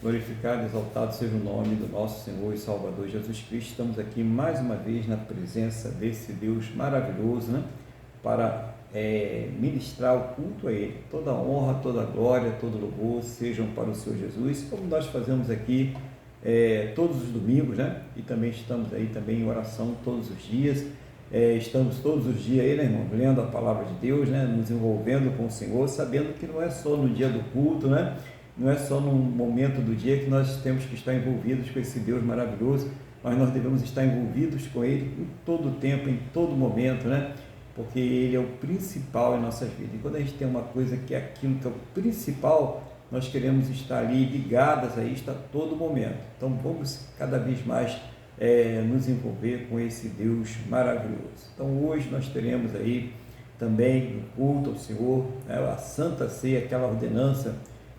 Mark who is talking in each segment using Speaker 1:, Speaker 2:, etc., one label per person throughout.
Speaker 1: Glorificado e exaltado seja o nome do nosso Senhor e Salvador Jesus Cristo. Estamos aqui mais uma vez na presença desse Deus maravilhoso, né? Para ministrar o culto a Ele. Toda honra, toda glória, todo louvor sejam para o Senhor Jesus, como nós fazemos aqui todos os domingos, né? E também estamos aí também em oração todos os dias. Estamos todos os dias aí, né, irmão, lendo a palavra de Deus, né? Nos envolvendo com o Senhor, sabendo que não é só no dia do culto, né? Não é só num momento do dia que nós temos que estar envolvidos com esse Deus maravilhoso, mas nós devemos estar envolvidos com Ele em todo o tempo, em todo momento, né? Porque Ele é o principal em nossas vidas. E quando a gente tem uma coisa que é aquilo que é o principal, nós queremos estar ali ligadas a isto a todo momento. Então vamos cada vez mais nos envolver com esse Deus maravilhoso. Então hoje nós teremos aí também no culto ao Senhor, né, a Santa Ceia, aquela ordenança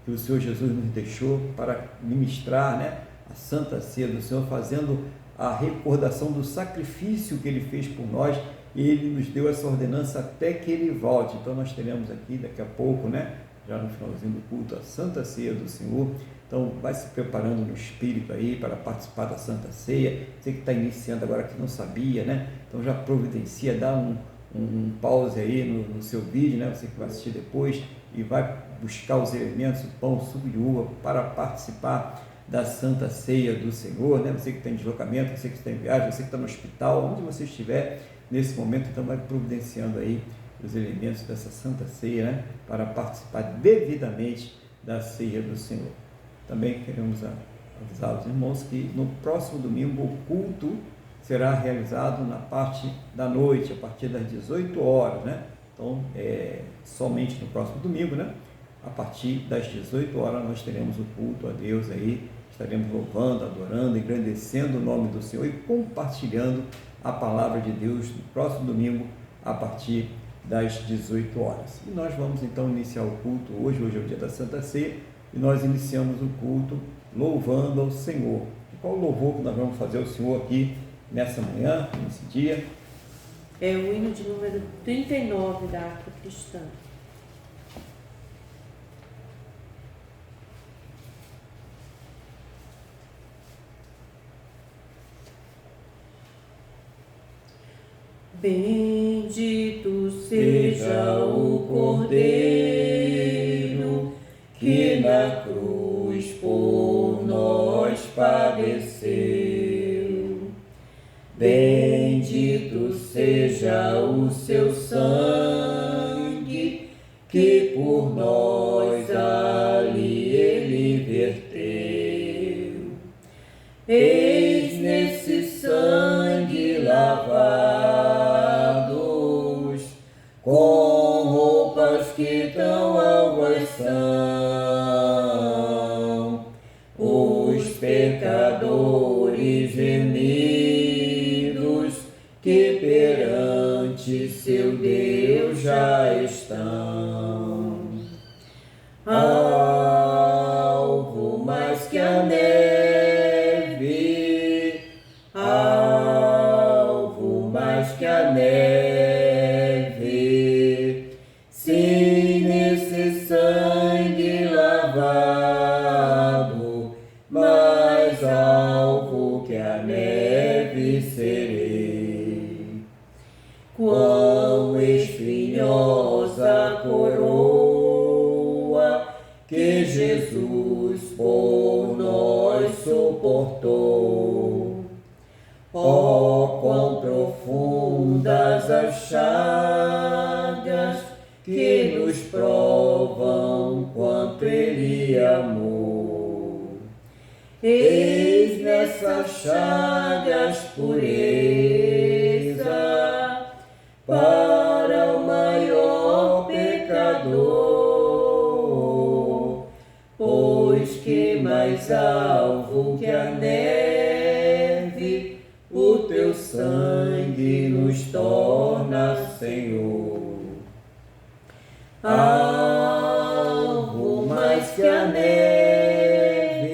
Speaker 1: que o Senhor Jesus nos deixou para ministrar, né, a Santa Ceia do Senhor, fazendo a recordação do sacrifício que Ele fez por nós, e Ele nos deu essa ordenança até que Ele volte. Então nós teremos aqui daqui a pouco, né, já no finalzinho do culto, a Santa Ceia do Senhor. Então vai se preparando no Espírito aí para participar da Santa Ceia. Você que está iniciando agora que não sabia, né, então já providencia, dá um pause aí no seu vídeo, né, você que vai assistir depois, e vai buscar os elementos, o pão, o suco de uva, para participar da Santa Ceia do Senhor, né? Você que está em deslocamento, você que está em viagem, você que está no hospital, onde você estiver nesse momento, então vai providenciando aí os elementos dessa Santa Ceia, né? Para participar devidamente da Ceia do Senhor. Também queremos avisar os irmãos que no próximo domingo o culto será realizado na parte da noite, a partir das 18 horas, né? Então, somente no próximo domingo, né? A partir das 18 horas nós teremos o culto a Deus aí, estaremos louvando, adorando, engrandecendo o nome do Senhor e compartilhando a palavra de Deus no próximo domingo, a partir das 18 horas. E nós vamos então iniciar o culto hoje é o dia da Santa Ceia, e nós iniciamos o culto louvando ao Senhor. E qual o louvor que nós vamos fazer ao Senhor aqui nessa manhã, nesse dia?
Speaker 2: É o hino de número 39 da Harpa Cristã. Bendito seja o Cordeiro que na cruz por nós padeceu. Bendito seja o seu sangue que por nós ali ele verteu. Eis nesse sangue lavados, com roupas que tão alvas são, os pecadores remidos que perante seu Deus já estão. Alvo mais que a neve, alvo mais que a neve, sim, nesse sangue lavado, mais alvo que a neve serei. Quão espinhosa coroa que Jesus por nós suportou. Oh, quão profundas as chagas que nos provam quanto Ele amou. Eis nessas chagas pureza para o maior pecador, pois que mais alvo que a neve, o teu sangue nos torna, Senhor. Alvo mais que a neve,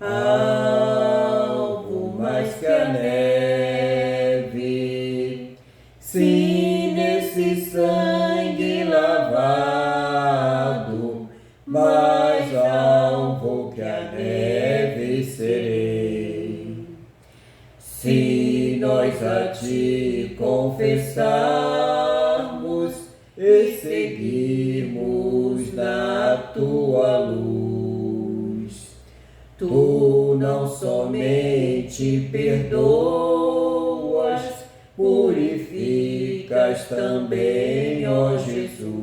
Speaker 2: alvo mais que a neve, sim, nesse sangue lavado, mais alvo que
Speaker 1: a ti confessarmos e seguirmos na tua luz. Tu não somente perdoas, purificas também, ó Jesus.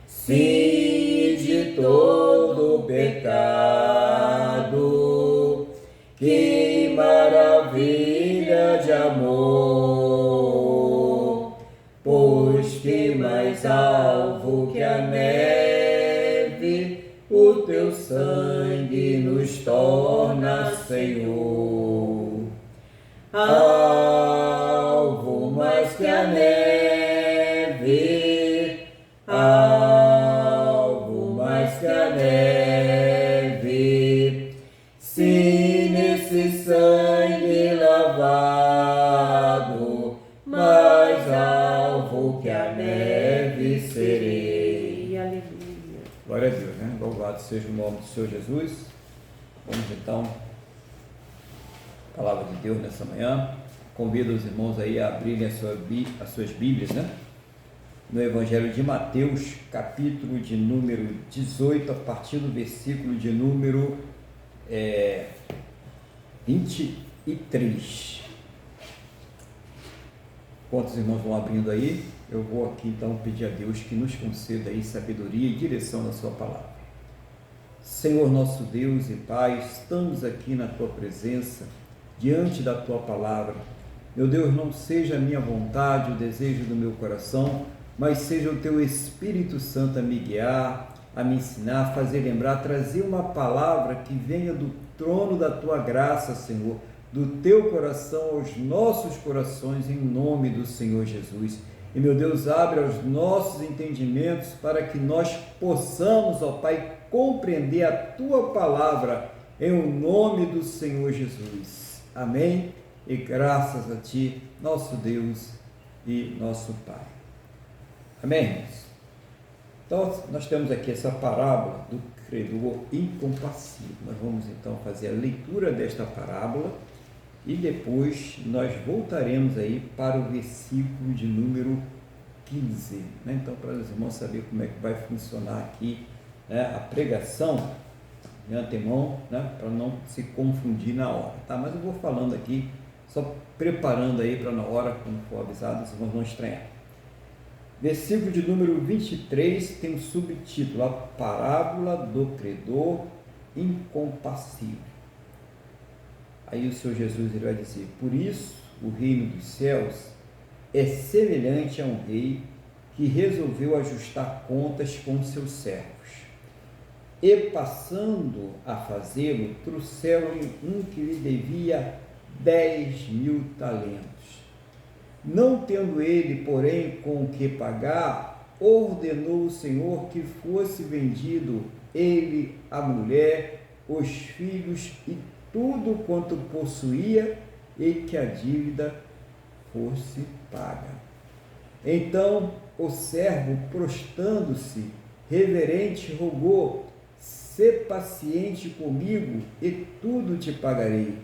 Speaker 1: Sim, de todo pecado, que maravilha de amor, pois que mais alvo que a neve, o teu sangue nos torna, Senhor. Alvo mais que a neve, alvo mais que a neve, se nesse sangue lavado, mais alvo que a neve serei.
Speaker 2: Aleluia.
Speaker 1: Glória a Deus, né? Louvado seja o nome do Senhor Jesus. Vamos então, palavra de Deus nessa manhã. Convido os irmãos aí a abrirem as suas Bíblias, né? No Evangelho de Mateus, capítulo de número 18, a partir do versículo de número 23. Enquanto os irmãos vão abrindo aí, eu vou aqui então pedir a Deus que nos conceda aí sabedoria e direção na sua palavra. Senhor nosso Deus e Pai, estamos aqui na tua presença, diante da tua palavra. Meu Deus, não seja a minha vontade, o desejo do meu coração, mas seja o teu Espírito Santo a me guiar, a me ensinar, a fazer lembrar, trazer uma palavra que venha do trono da tua graça, Senhor, do teu coração aos nossos corações, em nome do Senhor Jesus. E, meu Deus, abre os nossos entendimentos para que nós possamos, ó Pai, compreender a tua palavra, em o nome do Senhor Jesus. Amém? E graças a ti, nosso Deus e nosso Pai. Amém, irmãos? Então, nós temos aqui essa parábola do credor incompassivo. Nós vamos então fazer a leitura desta parábola e depois nós voltaremos aí para o versículo de número 15, né? Então, para os irmãos saberem como é que vai funcionar aqui, né, a pregação de antemão, né, para não se confundir na hora, tá? Mas eu vou falando aqui, só preparando aí para na hora, quando for avisado, os irmãos não estranhar. Versículo de número 23 tem um subtítulo: a parábola do credor incompassível. Aí o Senhor Jesus ele vai dizer: por isso o reino dos céus é semelhante a um rei que resolveu ajustar contas com seus servos. E passando a fazê-lo, trouxeram-lhe um que lhe devia 10.000 talentos. Não tendo ele, porém, com o que pagar, ordenou o Senhor que fosse vendido ele, a mulher, os filhos e tudo quanto possuía, e que a dívida fosse paga. Então o servo, prostrando-se, reverente, rogou: sê paciente comigo e tudo te pagarei.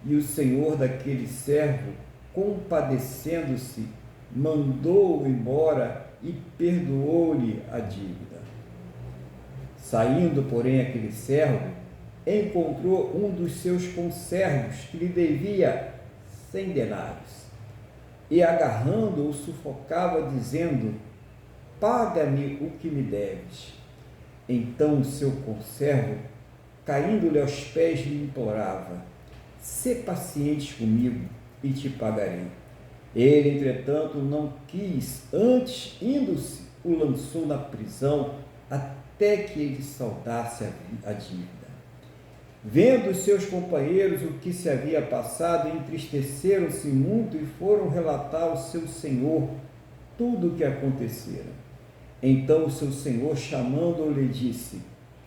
Speaker 1: E o senhor daquele servo, compadecendo-se, mandou-o embora e perdoou-lhe a dívida. Saindo, porém, aquele servo, encontrou um dos seus conservos que lhe devia 100 denários, e agarrando-o sufocava, dizendo: paga-me o que me deves. Então o seu conservo, caindo-lhe aos pés, lhe implorava: sê paciente comigo e te pagarei. Ele, entretanto, não quis, antes, indo-se, o lançou na prisão, até que ele saldasse a dívida. Vendo os seus companheiros o que se havia passado, entristeceram-se muito e foram relatar ao seu senhor tudo o que acontecera. Então o seu senhor, chamando-o, lhe disse: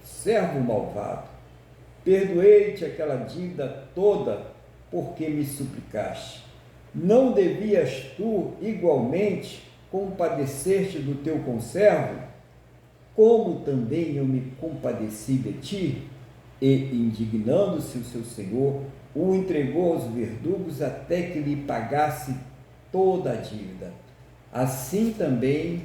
Speaker 1: servo malvado, perdoei-te aquela dívida toda, porque me suplicaste. Não devias tu igualmente compadecer-te do teu conservo, como também eu me compadeci de ti? e, indignando-se o seu senhor, o entregou aos verdugos até que lhe pagasse toda a dívida. Assim também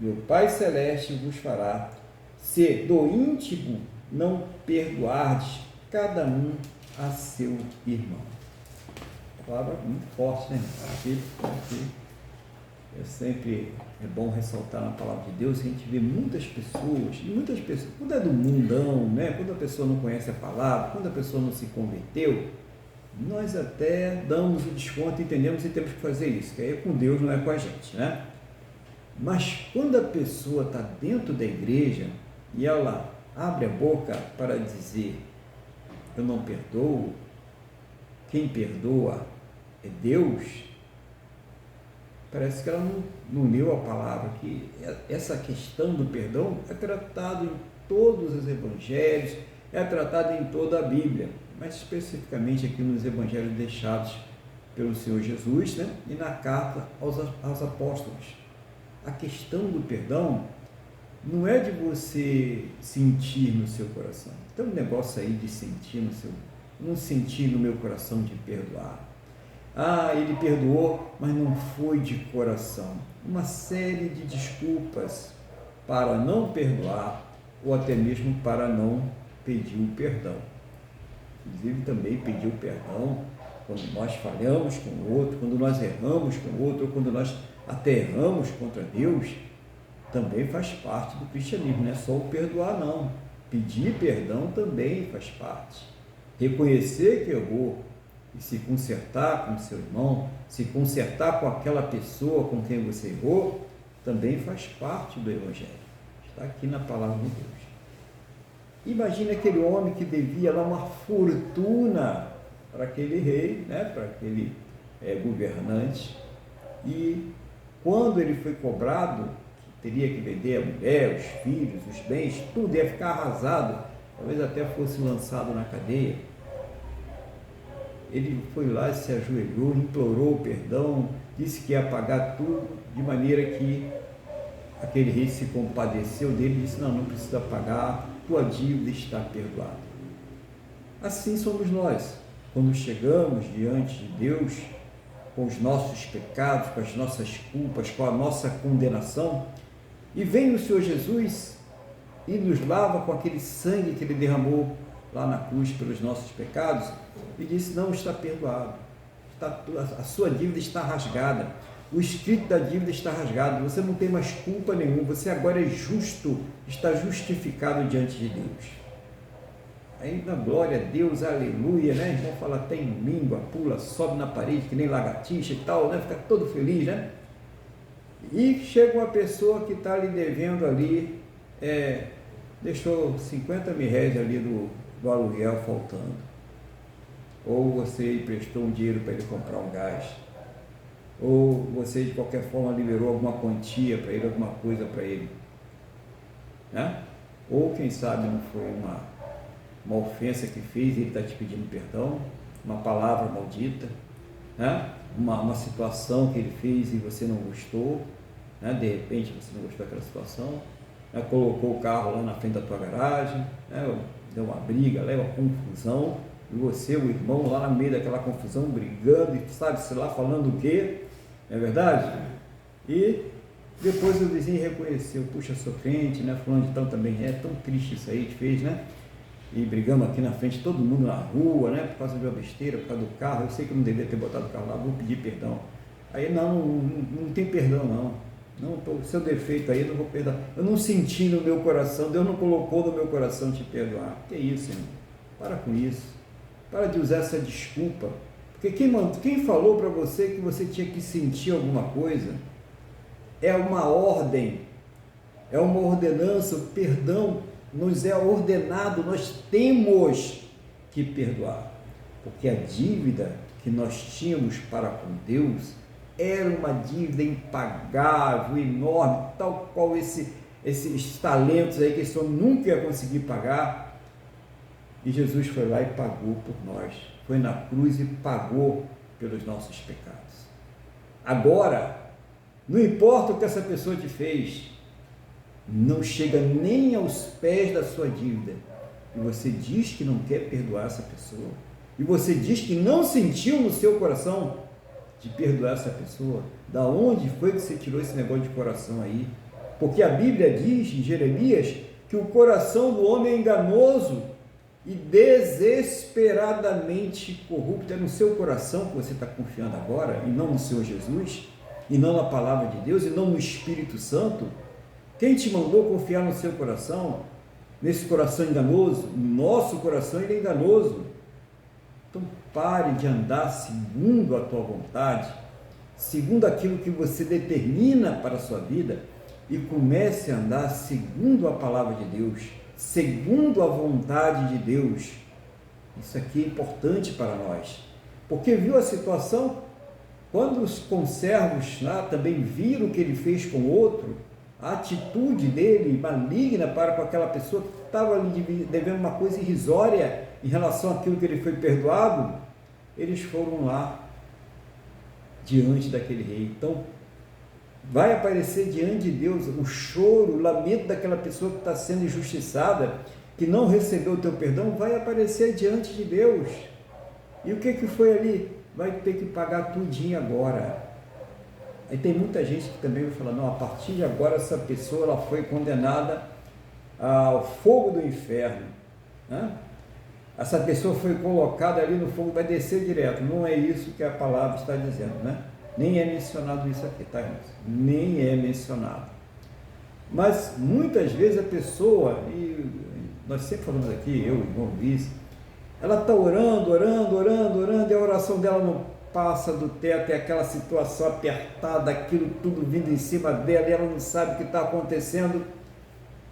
Speaker 1: meu Pai Celeste vos fará, se do íntimo não perdoardes cada um a seu irmão. Palavra muito forte, né? É bom ressaltar na palavra de Deus que a gente vê muitas pessoas, quando é do mundão, né? Quando a pessoa não conhece a palavra, quando a pessoa não se converteu, nós até damos o desconto, entendemos e temos que fazer isso, que aí é com Deus, não é com a gente, né? Mas quando a pessoa está dentro da igreja e ela abre a boca para dizer, eu não perdoo, quem perdoa é Deus, parece que ela não leu a palavra, que essa questão do perdão é tratado em todos os evangelhos, é tratado em toda a Bíblia, mas especificamente aqui nos evangelhos deixados pelo Senhor Jesus, né? E na carta aos apóstolos. A questão do perdão não é de você sentir no seu coração. Tem um negócio aí de sentir não sentir no meu coração de perdoar. Ele perdoou, mas não foi de coração. Uma série de desculpas para não perdoar ou até mesmo para não pedir o perdão. Inclusive também pedir o perdão quando nós falhamos com o outro, quando nós erramos com o outro, ou quando nós até erramos contra Deus, também faz parte do cristianismo, não é só o perdoar não. Pedir perdão também faz parte. Reconhecer que errou e se consertar com o seu irmão, se consertar com aquela pessoa com quem você errou, também faz parte do Evangelho. Está aqui na palavra de Deus. Imagine aquele homem que devia lá uma fortuna para aquele rei, né, para aquele governante, e quando ele foi cobrado, teria que vender a mulher, os filhos, os bens, tudo ia ficar arrasado, talvez até fosse lançado na cadeia. Ele foi lá, se ajoelhou, implorou perdão, disse que ia pagar tudo, de maneira que aquele rei se compadeceu dele e disse, não precisa pagar, tua dívida está perdoada. Assim somos nós, quando chegamos diante de Deus, com os nossos pecados, com as nossas culpas, com a nossa condenação, e vem o Senhor Jesus e nos lava com aquele sangue que Ele derramou lá na cruz pelos nossos pecados, e disse, não, está perdoado, a sua dívida está rasgada, o escrito da dívida está rasgado, você não tem mais culpa nenhuma, você agora é justo, está justificado diante de Deus. Aí, na glória a Deus, aleluia, né? Irmão fala até em língua, pula, sobe na parede, que nem lagartixa e tal, né? Fica todo feliz, né? E chega uma pessoa que está lhe devendo ali, deixou 50 mil reais ali do aluguel faltando. Ou você emprestou um dinheiro para ele comprar um gás. Ou você, de qualquer forma, liberou alguma quantia para ele, alguma coisa para ele. Né? Ou, quem sabe, não foi uma ofensa que fez e ele está te pedindo perdão, uma palavra maldita, né? Uma situação que ele fez e você não gostou, né? De repente você não gostou daquela situação, né? Colocou o carro lá na frente da tua garagem, né? Deu uma briga, uma confusão, e você, o irmão, lá no meio daquela confusão, brigando, e sabe-se lá falando o quê, não é verdade? E depois o vizinho reconheceu, puxa, sou crente, né? Fulano de tal também é, tão triste isso aí, te fez, né? E brigamos aqui na frente, todo mundo na rua, né? Por causa de uma besteira, por causa do carro, eu sei que eu não devia ter botado o carro lá, vou pedir perdão. Aí não tem perdão não, seu defeito aí eu não vou perdoar, eu não senti no meu coração, Deus não colocou no meu coração te perdoar. Que isso, irmão? Para com isso, para de usar essa desculpa, porque quem falou para você que você tinha que sentir alguma coisa, é uma ordem, é uma ordenança, o perdão nos é ordenado, nós temos que perdoar, porque a dívida que nós tínhamos para com Deus era uma dívida impagável, enorme, tal qual esses talentos aí que esse homem nunca ia conseguir pagar, e Jesus foi lá e pagou por nós, foi na cruz e pagou pelos nossos pecados. Agora, não importa o que essa pessoa te fez, não chega nem aos pés da sua dívida, e você diz que não quer perdoar essa pessoa, e você diz que não sentiu no seu coração de perdoar essa pessoa, da onde foi que você tirou esse negócio de coração aí? Porque a Bíblia diz em Jeremias que o coração do homem é enganoso e desesperadamente corrupto. É no seu coração que você está confiando agora, e não no Senhor Jesus, e não na palavra de Deus, e não no Espírito Santo? Quem te mandou confiar no seu coração, nesse coração enganoso? Nosso coração ele é enganoso. Então pare de andar segundo a tua vontade, segundo aquilo que você determina para a sua vida, e comece a andar segundo a palavra de Deus, segundo a vontade de Deus. Isso aqui é importante para nós, porque viu a situação, quando os conservos lá também viram o que ele fez com o outro, a atitude dele maligna para com aquela pessoa que estava ali devendo uma coisa irrisória em relação àquilo que ele foi perdoado, eles foram lá diante daquele rei. Então vai aparecer diante de Deus o choro, o lamento daquela pessoa que está sendo injustiçada, que não recebeu o teu perdão, vai aparecer diante de Deus. E o que foi ali? Vai ter que pagar tudinho agora. Aí tem muita gente que também vai falar, não, a partir de agora essa pessoa ela foi condenada ao fogo do inferno, né? Essa pessoa foi colocada ali no fogo, vai descer direto. Não é isso que a palavra está dizendo, né? Nem é mencionado isso aqui, tá, irmãos? Nem é mencionado. Mas muitas vezes a pessoa, e nós sempre falamos aqui, eu, o irmão Luiz, ela está orando, e a oração dela não passa do teto, é aquela situação apertada, aquilo tudo vindo em cima dela, e ela não sabe o que está acontecendo.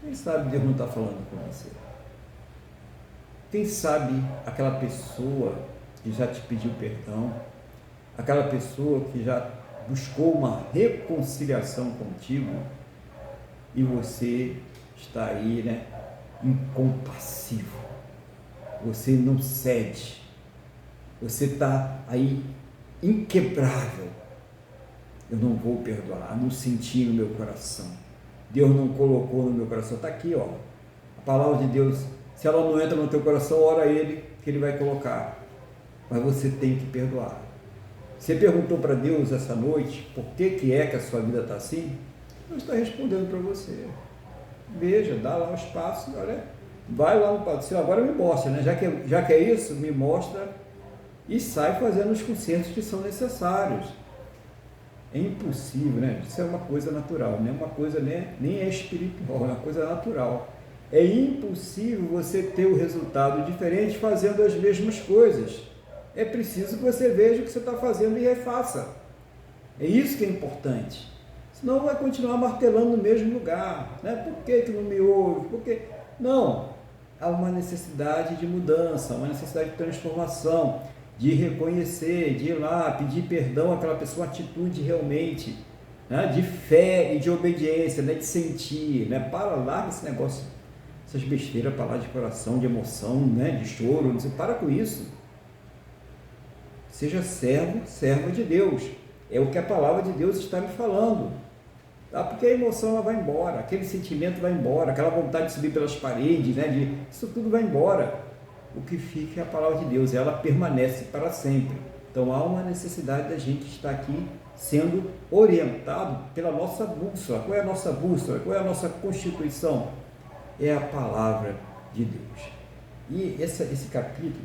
Speaker 1: Quem sabe Deus não está falando com você? Quem sabe aquela pessoa que já te pediu perdão, aquela pessoa que já buscou uma reconciliação contigo, e você está aí, né, incompassivo, você não cede, você está aí inquebrável. Eu não vou perdoar, não senti no meu coração, Deus não colocou no meu coração. Está aqui, ó, a palavra de Deus. Se ela não entra no teu coração, ora a Ele, que Ele vai colocar. Mas você tem que perdoar. Você perguntou para Deus essa noite por que é que a sua vida está assim? Deus está respondendo para você. Veja, dá lá os passos, olha, vai lá no passo. Agora me mostra, né? Já que é isso, me mostra e sai fazendo os consertos que são necessários. É impossível, né? Isso é uma coisa natural, não é uma coisa, né? Nem é espiritual, é uma coisa natural. É impossível você ter o resultado diferente fazendo as mesmas coisas. É preciso que você veja o que você está fazendo e refaça. É isso que é importante. Senão vai continuar martelando no mesmo lugar, né? Por que não me ouve? Por quê? Não. Há uma necessidade de mudança, uma necessidade de transformação, de reconhecer, de ir lá, pedir perdão àquela pessoa, atitude realmente, né? De fé e de obediência, né? De sentir, né? Larga esse negócio, essas besteiras para lá de coração, de emoção, né? De choro, não sei, para com isso. Seja servo, serva de Deus. É o que a palavra de Deus está me falando. Tá? Porque a emoção ela vai embora, aquele sentimento vai embora, aquela vontade de subir pelas paredes, né? Isso tudo vai embora. O que fica é a palavra de Deus, ela permanece para sempre. Então há uma necessidade da gente estar aqui sendo orientado pela nossa bússola. Qual é a nossa bússola? Qual é a nossa constituição? É a palavra de Deus. E esse capítulo,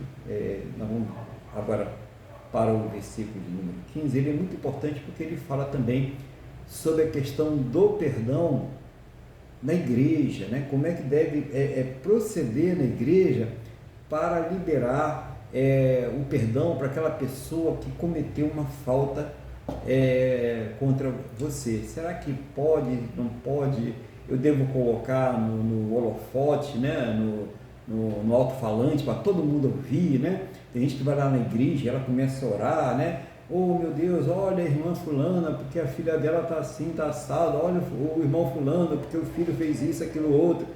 Speaker 1: nós vamos agora para o versículo de número 15, ele é muito importante porque ele fala também sobre a questão do perdão na igreja, né? Como é que deve proceder na igreja para liberar o perdão para aquela pessoa que cometeu uma falta contra você. Será que pode, não pode? Eu devo colocar no holofote, né? no alto-falante para todo mundo ouvir, né? Tem gente que vai lá na igreja e ela começa a orar, né? Oh, meu Deus, olha a irmã fulana, porque a filha dela está assim, está assada. Olha o irmão fulano, porque o filho fez isso, aquilo, outro.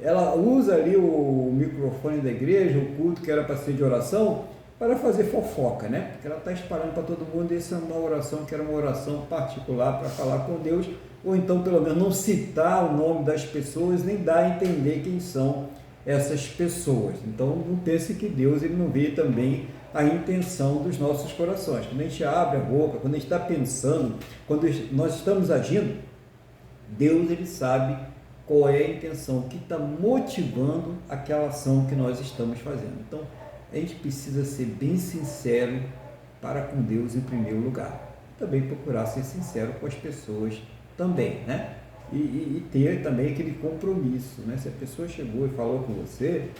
Speaker 1: Ela usa ali o microfone da igreja, o culto que era para ser de oração, para fazer fofoca, né? Porque ela está espalhando para todo mundo, essa é uma oração que era uma oração particular para falar com Deus, ou então pelo menos não citar o nome das pessoas, nem dar a entender quem são essas pessoas. Então, não pense que Deus ele não vê também a intenção dos nossos corações. Quando a gente abre a boca, quando a gente está pensando, quando nós estamos agindo, Deus ele sabe qual é a intenção, o que está motivando aquela ação que nós estamos fazendo. Então, a gente precisa ser bem sincero para com Deus em primeiro lugar. Também procurar ser sincero com as pessoas também, né? E ter também aquele compromisso, né? Se a pessoa chegou e falou com você,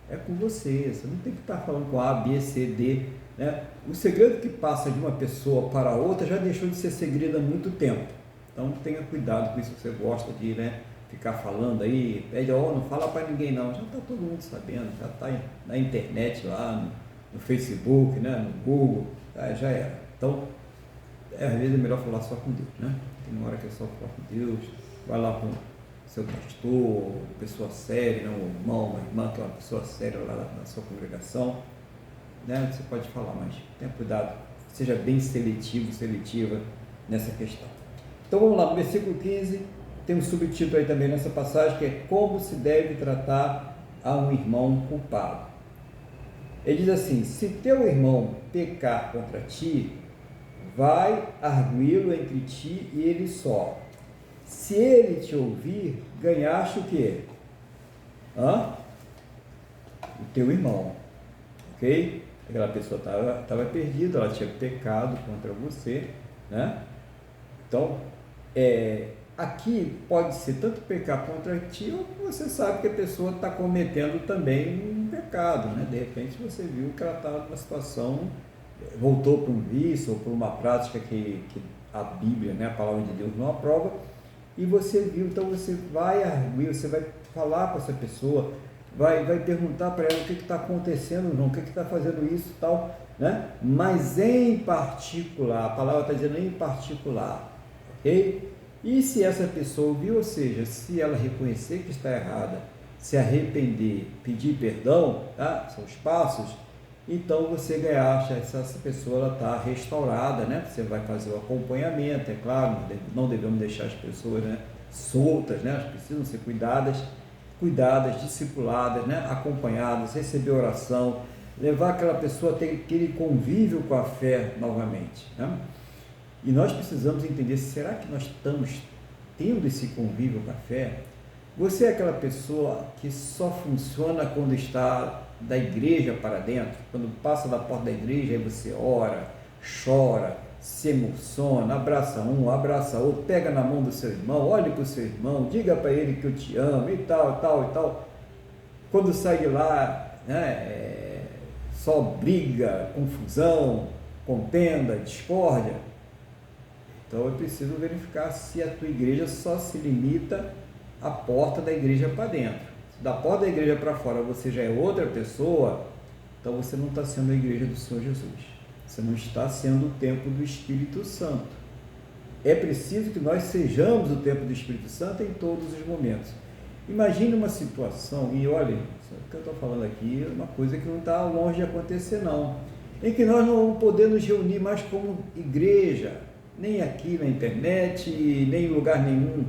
Speaker 1: é com você. Você não tem que estar falando com A, B, C, D, né? O segredo que passa de uma pessoa para outra já deixou de ser segredo há muito tempo. Então tenha cuidado com isso. Você gosta de, né, ficar falando aí, pede, não fala para ninguém não. Já está todo mundo sabendo, já está na internet lá, no Facebook, né, no Google, já era. Então, às vezes é melhor falar só com Deus, né? Tem uma hora que é só falar com Deus, vai lá com seu pastor, pessoa séria, né, um irmão, uma irmã, que é uma pessoa séria lá na sua congregação, né? Você pode falar, mas tenha cuidado, seja bem seletivo, seletiva nessa questão. Então vamos lá, no versículo 15, tem um subtítulo aí também nessa passagem, que é como se deve tratar a um irmão culpado. Ele diz assim: se teu irmão pecar contra ti, vai arguí-lo entre ti e ele só. Se ele te ouvir, ganhaste o quê? O teu irmão, ok? Aquela pessoa estava perdida, ela tinha pecado contra você, né? Então, aqui pode ser tanto pecar contra ti, ou você sabe que a pessoa está cometendo também um pecado, né? De repente você viu que ela estava numa situação, voltou para um vício ou para uma prática que a Bíblia, né, a palavra de Deus não aprova, e você viu, então você vai arguir, você vai falar com essa pessoa, vai perguntar para ela o que está acontecendo, não, o que está fazendo isso e tal, né? Mas em particular, a palavra está dizendo em particular, ok? E se essa pessoa ouvir, ou seja, se ela reconhecer que está errada, se arrepender, pedir perdão, tá? São os passos, então você ganhaste, essa pessoa está restaurada, né? Você vai fazer o acompanhamento, é claro, não devemos deixar as pessoas, né, soltas, né? Elas precisam ser cuidadas, discipuladas, né, acompanhadas, receber oração, levar aquela pessoa a ter aquele convívio com a fé novamente, né? E nós precisamos entender, será que nós estamos tendo esse convívio com a fé? Você é aquela pessoa que só funciona quando está da igreja para dentro, quando passa da porta da igreja, aí você ora, chora, se emociona, abraça um, abraça outro, pega na mão do seu irmão, olhe para o seu irmão, diga para ele que eu te amo e tal, tal e tal. Quando sai de lá, né, só briga, confusão, contenda, discórdia. Então eu preciso verificar se a tua igreja só se limita à porta da igreja para dentro. Se da porta da igreja para fora você já é outra pessoa, então você não está sendo a igreja do Senhor Jesus. Você não está sendo o templo do Espírito Santo. É preciso que nós sejamos o templo do Espírito Santo em todos os momentos. Imagine uma situação, e olha, o que eu estou falando aqui é uma coisa que não está longe de acontecer não, em que nós não vamos poder nos reunir mais como igreja, nem aqui na internet, nem em lugar nenhum.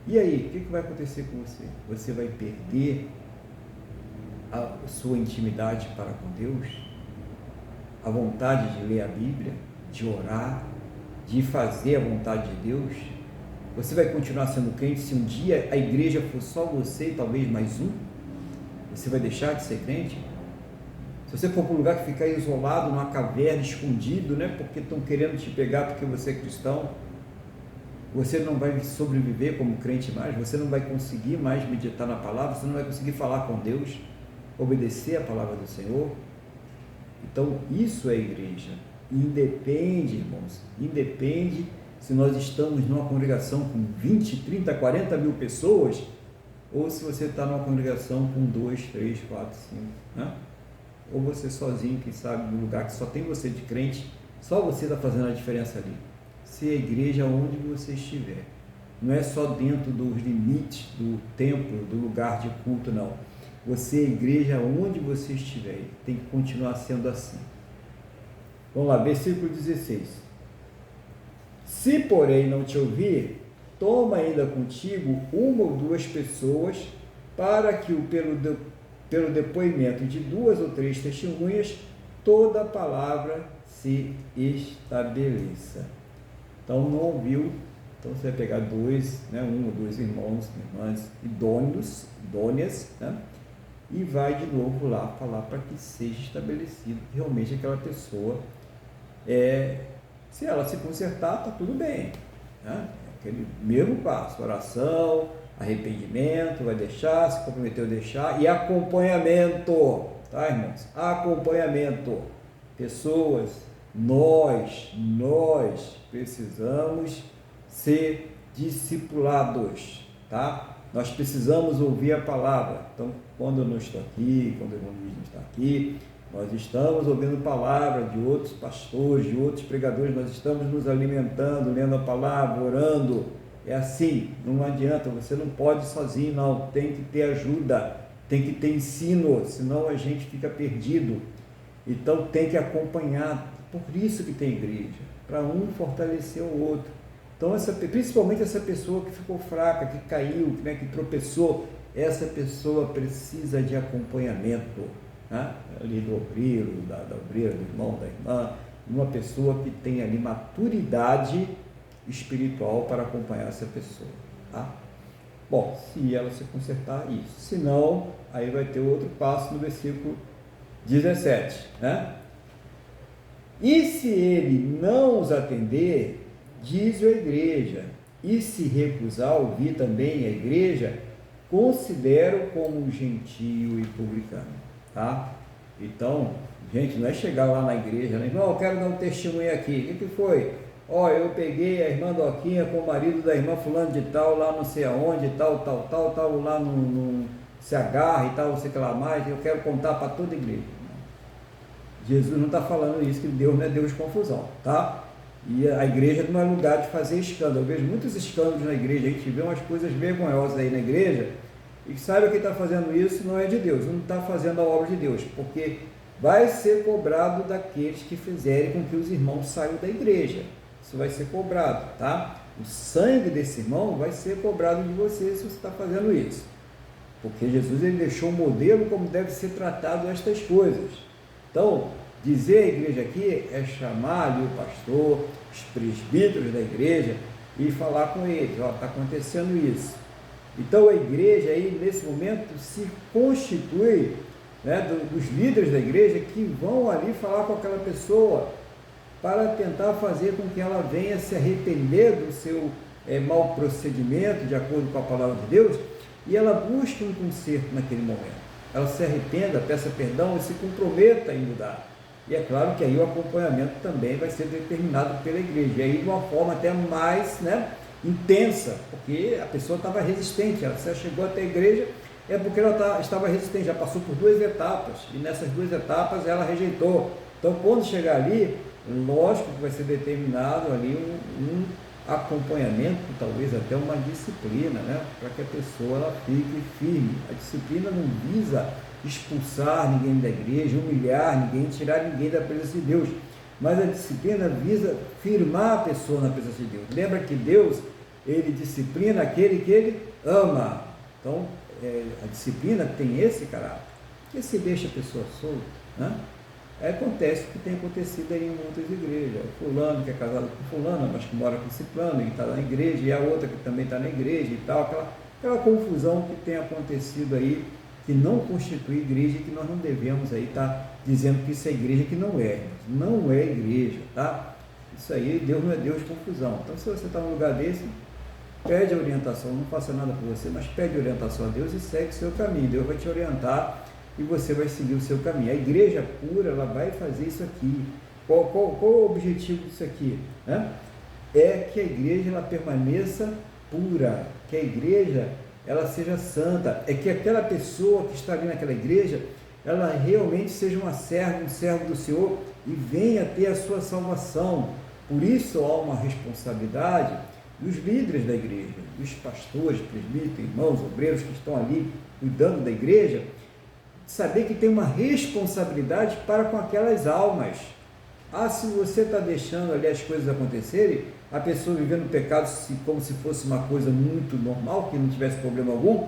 Speaker 1: E aí, o que vai acontecer com você? Você vai perder a sua intimidade para com Deus, a vontade de ler a Bíblia, de orar, de fazer a vontade de Deus? Você vai continuar sendo crente se um dia a igreja for só você e talvez mais um? Você vai deixar de ser crente? Se você for para um lugar que ficar isolado, numa caverna, escondido, né, porque estão querendo te pegar porque você é cristão, você não vai sobreviver como crente mais, você não vai conseguir mais meditar na palavra, você não vai conseguir falar com Deus, obedecer a palavra do Senhor. Então, isso é igreja. Independe, irmãos, independe se nós estamos numa congregação com 20, 30, 40 mil pessoas, ou se você está numa congregação com 2, 3, 4, 5, né? Ou você sozinho, quem sabe, num lugar que só tem você de crente, só você está fazendo a diferença ali. Ser a igreja onde você estiver. Não é só dentro dos limites do templo, do lugar de culto, não. Você é a igreja onde você estiver. Tem que continuar sendo assim. Vamos lá, versículo 16. Se, porém, não te ouvir, toma ainda contigo uma ou duas pessoas para que pelo depoimento de 2 ou 3 testemunhas, toda a palavra se estabeleça. Então, não ouviu. Então, você vai pegar 2, né, 1 ou 2 irmãos, irmãs idôneas, né, e vai de novo lá falar para que seja estabelecido realmente aquela pessoa. Se ela se consertar, está tudo bem, né? Aquele mesmo passo: oração, arrependimento, vai deixar, se comprometeu a deixar, e acompanhamento, tá, irmãos? Acompanhamento. Pessoas, nós precisamos ser discipulados, tá? Nós precisamos ouvir a palavra. Então, quando eu não estou aqui, quando o irmão Luiz não está aqui, nós estamos ouvindo palavra de outros pastores, de outros pregadores, nós estamos nos alimentando, lendo a palavra, orando. É assim, não adianta, você não pode sozinho, não, tem que ter ajuda, tem que ter ensino, senão a gente fica perdido. Então tem que acompanhar, por isso que tem igreja, para um fortalecer o outro. Então, principalmente essa pessoa que ficou fraca, que caiu, né, que tropeçou, essa pessoa precisa de acompanhamento, né? Ali do obreiro, da obreira, do irmão, da irmã, uma pessoa que tem ali maturidade espiritual para acompanhar essa pessoa, tá? Bom, se ela se consertar, isso. Se não, aí vai ter outro passo no versículo 17, né? E se ele não os atender, diz a igreja, e se recusar a ouvir também a igreja, considero como gentio e publicano, tá? Então, gente, não é chegar lá na igreja, né? Irmão, eu quero dar um testemunho aqui. O que foi? Eu peguei a irmã Doquinha com o marido da irmã fulano de tal, lá não sei aonde, tal, lá no se agarra e tal, não sei o que lá mais, eu quero contar para toda a igreja. Jesus não está falando isso, que Deus não é Deus de confusão, tá? E a igreja não é lugar de fazer escândalo. Eu vejo muitos escândalos na igreja, a gente vê umas coisas vergonhosas aí na igreja, e saiba que está fazendo isso não é de Deus, não está fazendo a obra de Deus, porque vai ser cobrado daqueles que fizerem com que os irmãos saiam da igreja. Isso vai ser cobrado, tá? O sangue desse irmão vai ser cobrado de você se você está fazendo isso, porque Jesus ele deixou um modelo como deve ser tratado estas coisas. Então, dizer a igreja aqui é chamar ali o pastor, os presbíteros da igreja e falar com eles: está acontecendo isso. Então a igreja aí nesse momento se constitui, né, dos líderes da igreja que vão ali falar com aquela pessoa para tentar fazer com que ela venha se arrepender do seu mau procedimento, de acordo com a palavra de Deus, e ela busque um conserto naquele momento. Ela se arrependa, peça perdão e se comprometa em mudar. E é claro que aí o acompanhamento também vai ser determinado pela igreja, e aí de uma forma até mais, né, intensa, porque a pessoa estava resistente. Ela, se ela chegou até a igreja, é porque ela estava resistente, já passou por 2 etapas, e nessas 2 etapas ela rejeitou. Então, quando chegar ali, lógico que vai ser determinado ali um acompanhamento, talvez até uma disciplina, né, para que a pessoa ela fique firme. A disciplina não visa expulsar ninguém da igreja, humilhar ninguém, tirar ninguém da presença de Deus, mas a disciplina visa firmar a pessoa na presença de Deus. Lembra que Deus, ele disciplina aquele que ele ama. Então, a disciplina tem esse caráter. E se deixa a pessoa solta, né? Acontece o que tem acontecido aí em muitas igrejas. O fulano que é casado com fulano, mas que mora com ciclano, e está na igreja, e a outra que também está na igreja e tal, aquela confusão que tem acontecido aí, que não constitui igreja, e que nós não devemos aí estar dizendo que isso é igreja, que não é. Não é igreja, tá? Isso aí, Deus não é Deus de confusão. Então, se você está num lugar desse, pede a orientação, não faça nada por você, mas pede orientação a Deus e segue o seu caminho. Deus vai te orientar e você vai seguir o seu caminho. A igreja pura, ela vai fazer isso aqui. Qual o objetivo disso aqui, né? É que a igreja ela permaneça pura, que a igreja ela seja santa, é que aquela pessoa que está ali naquela igreja, ela realmente seja um servo do Senhor e venha ter a sua salvação. Por isso há uma responsabilidade dos líderes da igreja, dos pastores, presbíteros, irmãos, obreiros que estão ali cuidando da igreja, saber que tem uma responsabilidade para com aquelas almas. Se você está deixando ali as coisas acontecerem, a pessoa vivendo o pecado como se fosse uma coisa muito normal, que não tivesse problema algum,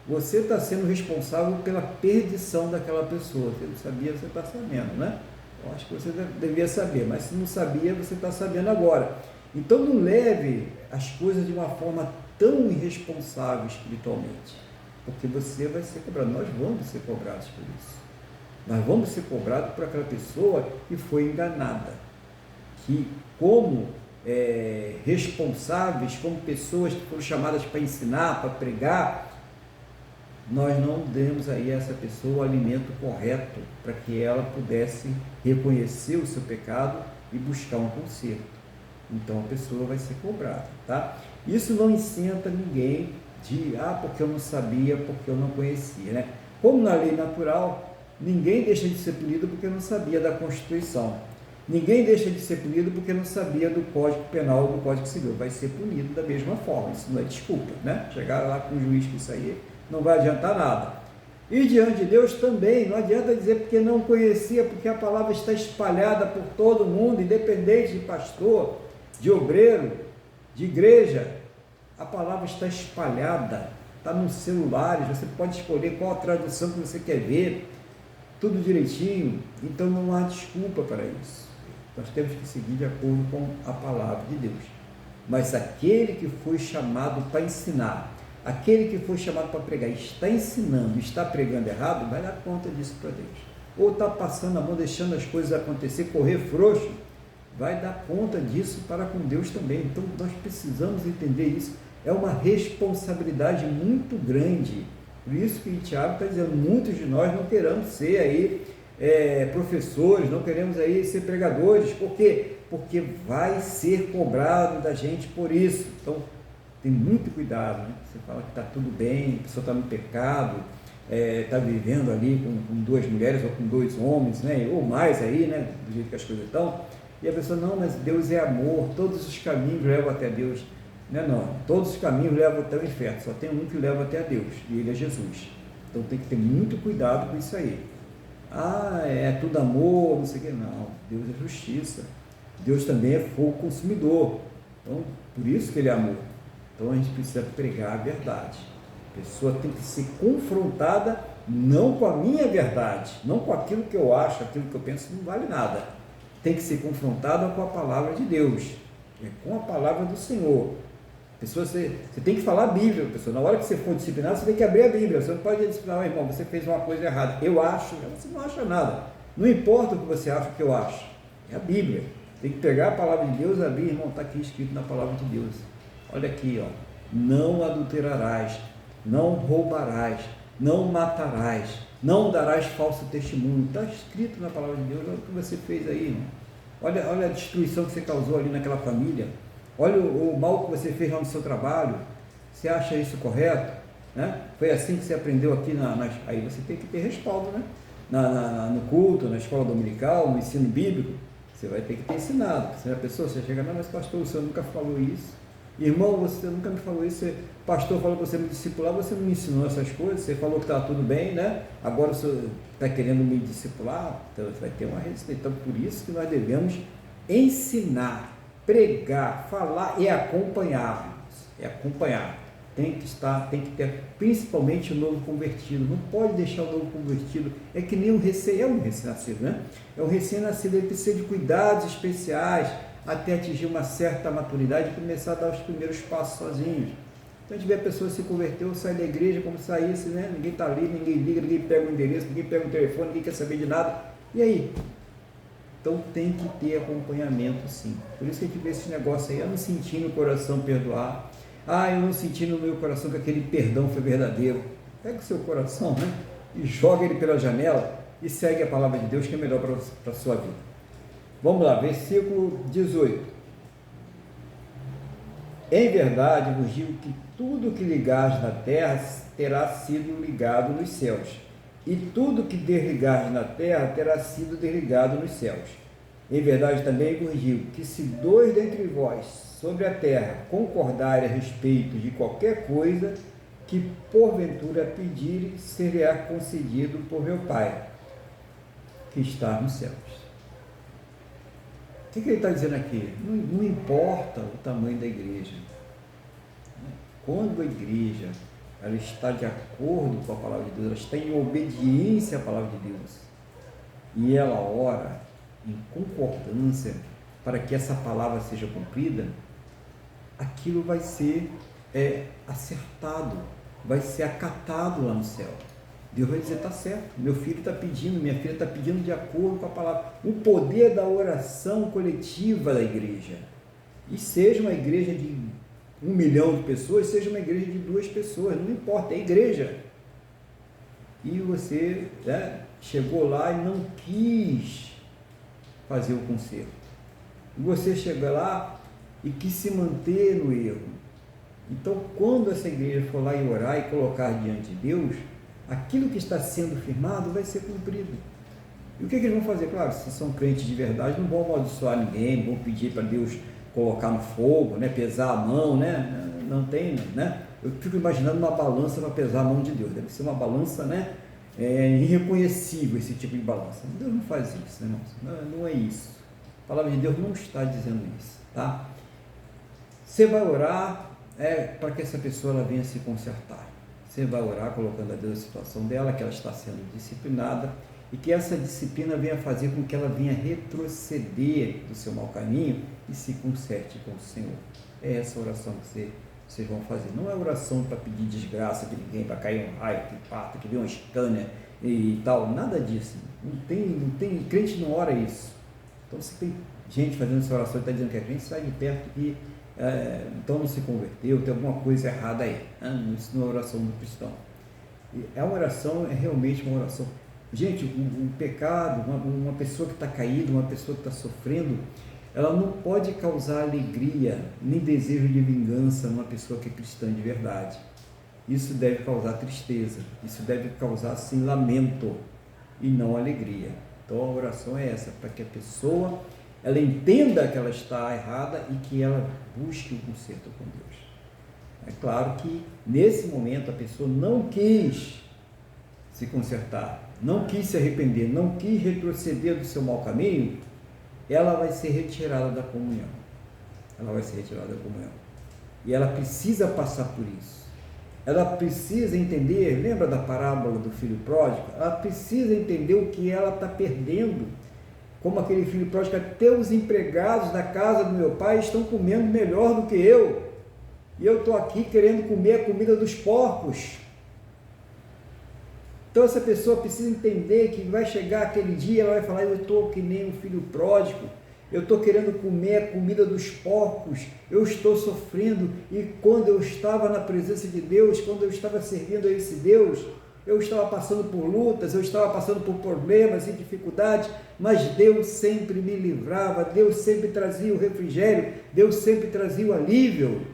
Speaker 1: você está sendo responsável pela perdição daquela pessoa. Você não sabia, você está sabendo, né? Eu acho que você devia saber, mas se não sabia, você está sabendo agora. Então não leve as coisas de uma forma tão irresponsável espiritualmente, porque você vai ser cobrado. Nós vamos ser cobrados por isso. Nós vamos ser cobrados por aquela pessoa que foi enganada, que como responsáveis, como pessoas que foram chamadas para ensinar, para pregar, nós não demos aí a essa pessoa o alimento correto para que ela pudesse reconhecer o seu pecado e buscar um conserto. Então a pessoa vai ser cobrada, tá? Isso não isenta ninguém de, porque eu não sabia, porque eu não conhecia, né? Como na lei natural, ninguém deixa de ser punido porque não sabia da Constituição. Ninguém deixa de ser punido porque não sabia do Código Penal ou do Código Civil. Vai ser punido da mesma forma, isso não é desculpa, né? Chegar lá com o juiz com isso aí, não vai adiantar nada. E diante de Deus também, não adianta dizer porque não conhecia, porque a palavra está espalhada por todo mundo, independente de pastor, de obreiro, de igreja. A palavra está espalhada, está nos celulares, você pode escolher qual a tradução que você quer ver, tudo direitinho, então não há desculpa para isso. Nós temos que seguir de acordo com a palavra de Deus. Mas aquele que foi chamado para ensinar, aquele que foi chamado para pregar, está ensinando, está pregando errado, vai dar conta disso para Deus. Ou está passando a mão, deixando as coisas acontecer, correr frouxo, vai dar conta disso para com Deus também. Então nós precisamos entender isso. É uma responsabilidade muito grande. Por isso que o Tiago está dizendo, muitos de nós não queremos ser aí professores, não queremos aí ser pregadores. Por quê? Porque vai ser cobrado da gente por isso. Então, tem muito cuidado, né? Você fala que está tudo bem, a pessoa está no pecado, está vivendo ali com duas mulheres ou com dois homens, né? Ou mais aí, né? Do jeito que as coisas estão. E a pessoa, não, mas Deus é amor, todos os caminhos levam até Deus. Não, todos os caminhos levam até o inferno, só tem um que leva até a Deus, e ele é Jesus. Então tem que ter muito cuidado com isso aí. É tudo amor, não sei o que, não. Deus é justiça. Deus também é fogo consumidor. Então, por isso que ele é amor. Então a gente precisa pregar a verdade. A pessoa tem que ser confrontada não com a minha verdade, não com aquilo que eu acho, aquilo que eu penso não vale nada. Tem que ser confrontada com a palavra de Deus, com a palavra do Senhor. Pessoa, você tem que falar a Bíblia, pessoa. Na hora que você for disciplinado, você tem que abrir a Bíblia. Você não pode disciplinar, irmão, você fez uma coisa errada. Eu acho, você não acha nada. Não importa o que você acha, o que eu acho. É a Bíblia. Tem que pegar a palavra de Deus, abrir, irmão, está aqui escrito na palavra de Deus. Olha aqui, não adulterarás, não roubarás, não matarás, não darás falso testemunho. Está escrito na palavra de Deus. Olha o que você fez aí, irmão. Olha a destruição que você causou ali naquela família. Olha o mal que você fez lá no seu trabalho. Você acha isso correto? Né? Foi assim que você aprendeu aqui, aí você tem que ter respaldo, né? No culto, na escola dominical, no ensino bíblico. Você vai ter que ter ensinado. Se a pessoa, você chega, não, mas pastor, o senhor nunca falou isso. Irmão, você nunca me falou isso. Pastor falou para você me discipular, você não me ensinou essas coisas. Você falou que estava tudo bem, né? Agora o senhor está querendo me discipular. Então você vai ter uma resistência. Então, por isso que nós devemos ensinar, pregar, falar e acompanhar. Tem que ter principalmente o novo convertido. Não pode deixar o novo convertido. É que nem um recém-nascido, né? É um recém-nascido, ele precisa de cuidados especiais até atingir uma certa maturidade e começar a dar os primeiros passos sozinhos. Então a gente vê a pessoa se converteu, sai da igreja como se saísse, né? Ninguém está ali, ninguém liga, ninguém pega o endereço, ninguém pega o telefone, ninguém quer saber de nada. E aí? Então tem que ter acompanhamento, sim. Por isso que a gente vê esse negócio aí, eu não senti no coração perdoar. Eu não senti no meu coração que aquele perdão foi verdadeiro. Pega o seu coração, né? E joga ele pela janela e segue a palavra de Deus, que é melhor para a sua vida. Vamos lá, versículo 18. Em verdade vos digo que tudo que ligares na terra terá sido ligado nos céus, e tudo que desligares na terra terá sido desligado nos céus. Em verdade também vos digo que se dois dentre vós sobre a terra concordarem a respeito de qualquer coisa que porventura pedirem, será concedido por meu Pai, que está nos céus. O que ele está dizendo aqui? Não importa o tamanho da igreja. Quando a igreja ela está de acordo com a palavra de Deus, ela está em obediência à palavra de Deus. E ela ora em concordância para que essa palavra seja cumprida, aquilo vai ser acertado, vai ser acatado lá no céu. Deus vai dizer, está certo, meu filho está pedindo, minha filha está pedindo de acordo com a palavra. O poder da oração coletiva da igreja. E seja uma igreja de 1 milhão de pessoas, seja uma igreja de 2 pessoas, não importa, é igreja. E você chegou lá e não quis fazer o conserto. E você chega lá e quis se manter no erro. Então, quando essa igreja for lá e orar e colocar diante de Deus, aquilo que está sendo firmado vai ser cumprido. E o que eles vão fazer? Claro, se são crentes de verdade, não vão amaldiçoar ninguém, não vão pedir para Deus colocar no fogo, pesar a mão, não tem, Eu fico imaginando uma balança para pesar a mão de Deus, deve ser uma balança, irreconhecível esse tipo de balança. Deus não faz isso, irmãos, não é isso. A palavra de Deus não está dizendo isso, tá? Você vai orar para que essa pessoa ela venha se consertar. Você vai orar colocando a Deus a situação dela, que ela está sendo disciplinada, e que essa disciplina venha fazer com que ela venha retroceder do seu mau caminho e se conserte com o Senhor. É essa oração que vocês vão fazer. Não é oração para pedir desgraça de ninguém, para cair um raio, que parta, que vem uma escânia e tal, nada disso. Não tem, crente não ora isso. Então, se tem gente fazendo essa oração e está dizendo que é crente, sai de perto e então não se converteu, tem alguma coisa errada aí. Isso não é oração do cristão. A oração é realmente uma oração. Gente, um pecado, uma pessoa que está caída, uma pessoa que está sofrendo, ela não pode causar alegria, nem desejo de vingança numa pessoa que é cristã de verdade. Isso deve causar tristeza, isso deve causar, sim, lamento e não alegria. Então a oração é essa, para que a pessoa ela entenda que ela está errada e que ela busque o conserto com Deus. É claro que nesse momento a pessoa não quis se consertar, não quis se arrepender, não quis retroceder do seu mau caminho, ela vai ser retirada da comunhão. Ela vai ser retirada da comunhão. E ela precisa passar por isso. Ela precisa entender, lembra da parábola do filho pródigo? Ela precisa entender o que ela está perdendo. Como aquele filho pródigo, até os empregados da casa do meu pai estão comendo melhor do que eu. E eu estou aqui querendo comer a comida dos porcos. Então essa pessoa precisa entender que vai chegar aquele dia, ela vai falar, eu estou que nem um filho pródigo, eu estou querendo comer a comida dos porcos, eu estou sofrendo, e quando eu estava na presença de Deus, quando eu estava servindo a esse Deus, eu estava passando por lutas, eu estava passando por problemas e dificuldades, mas Deus sempre me livrava, Deus sempre trazia o refrigério, Deus sempre trazia o alívio.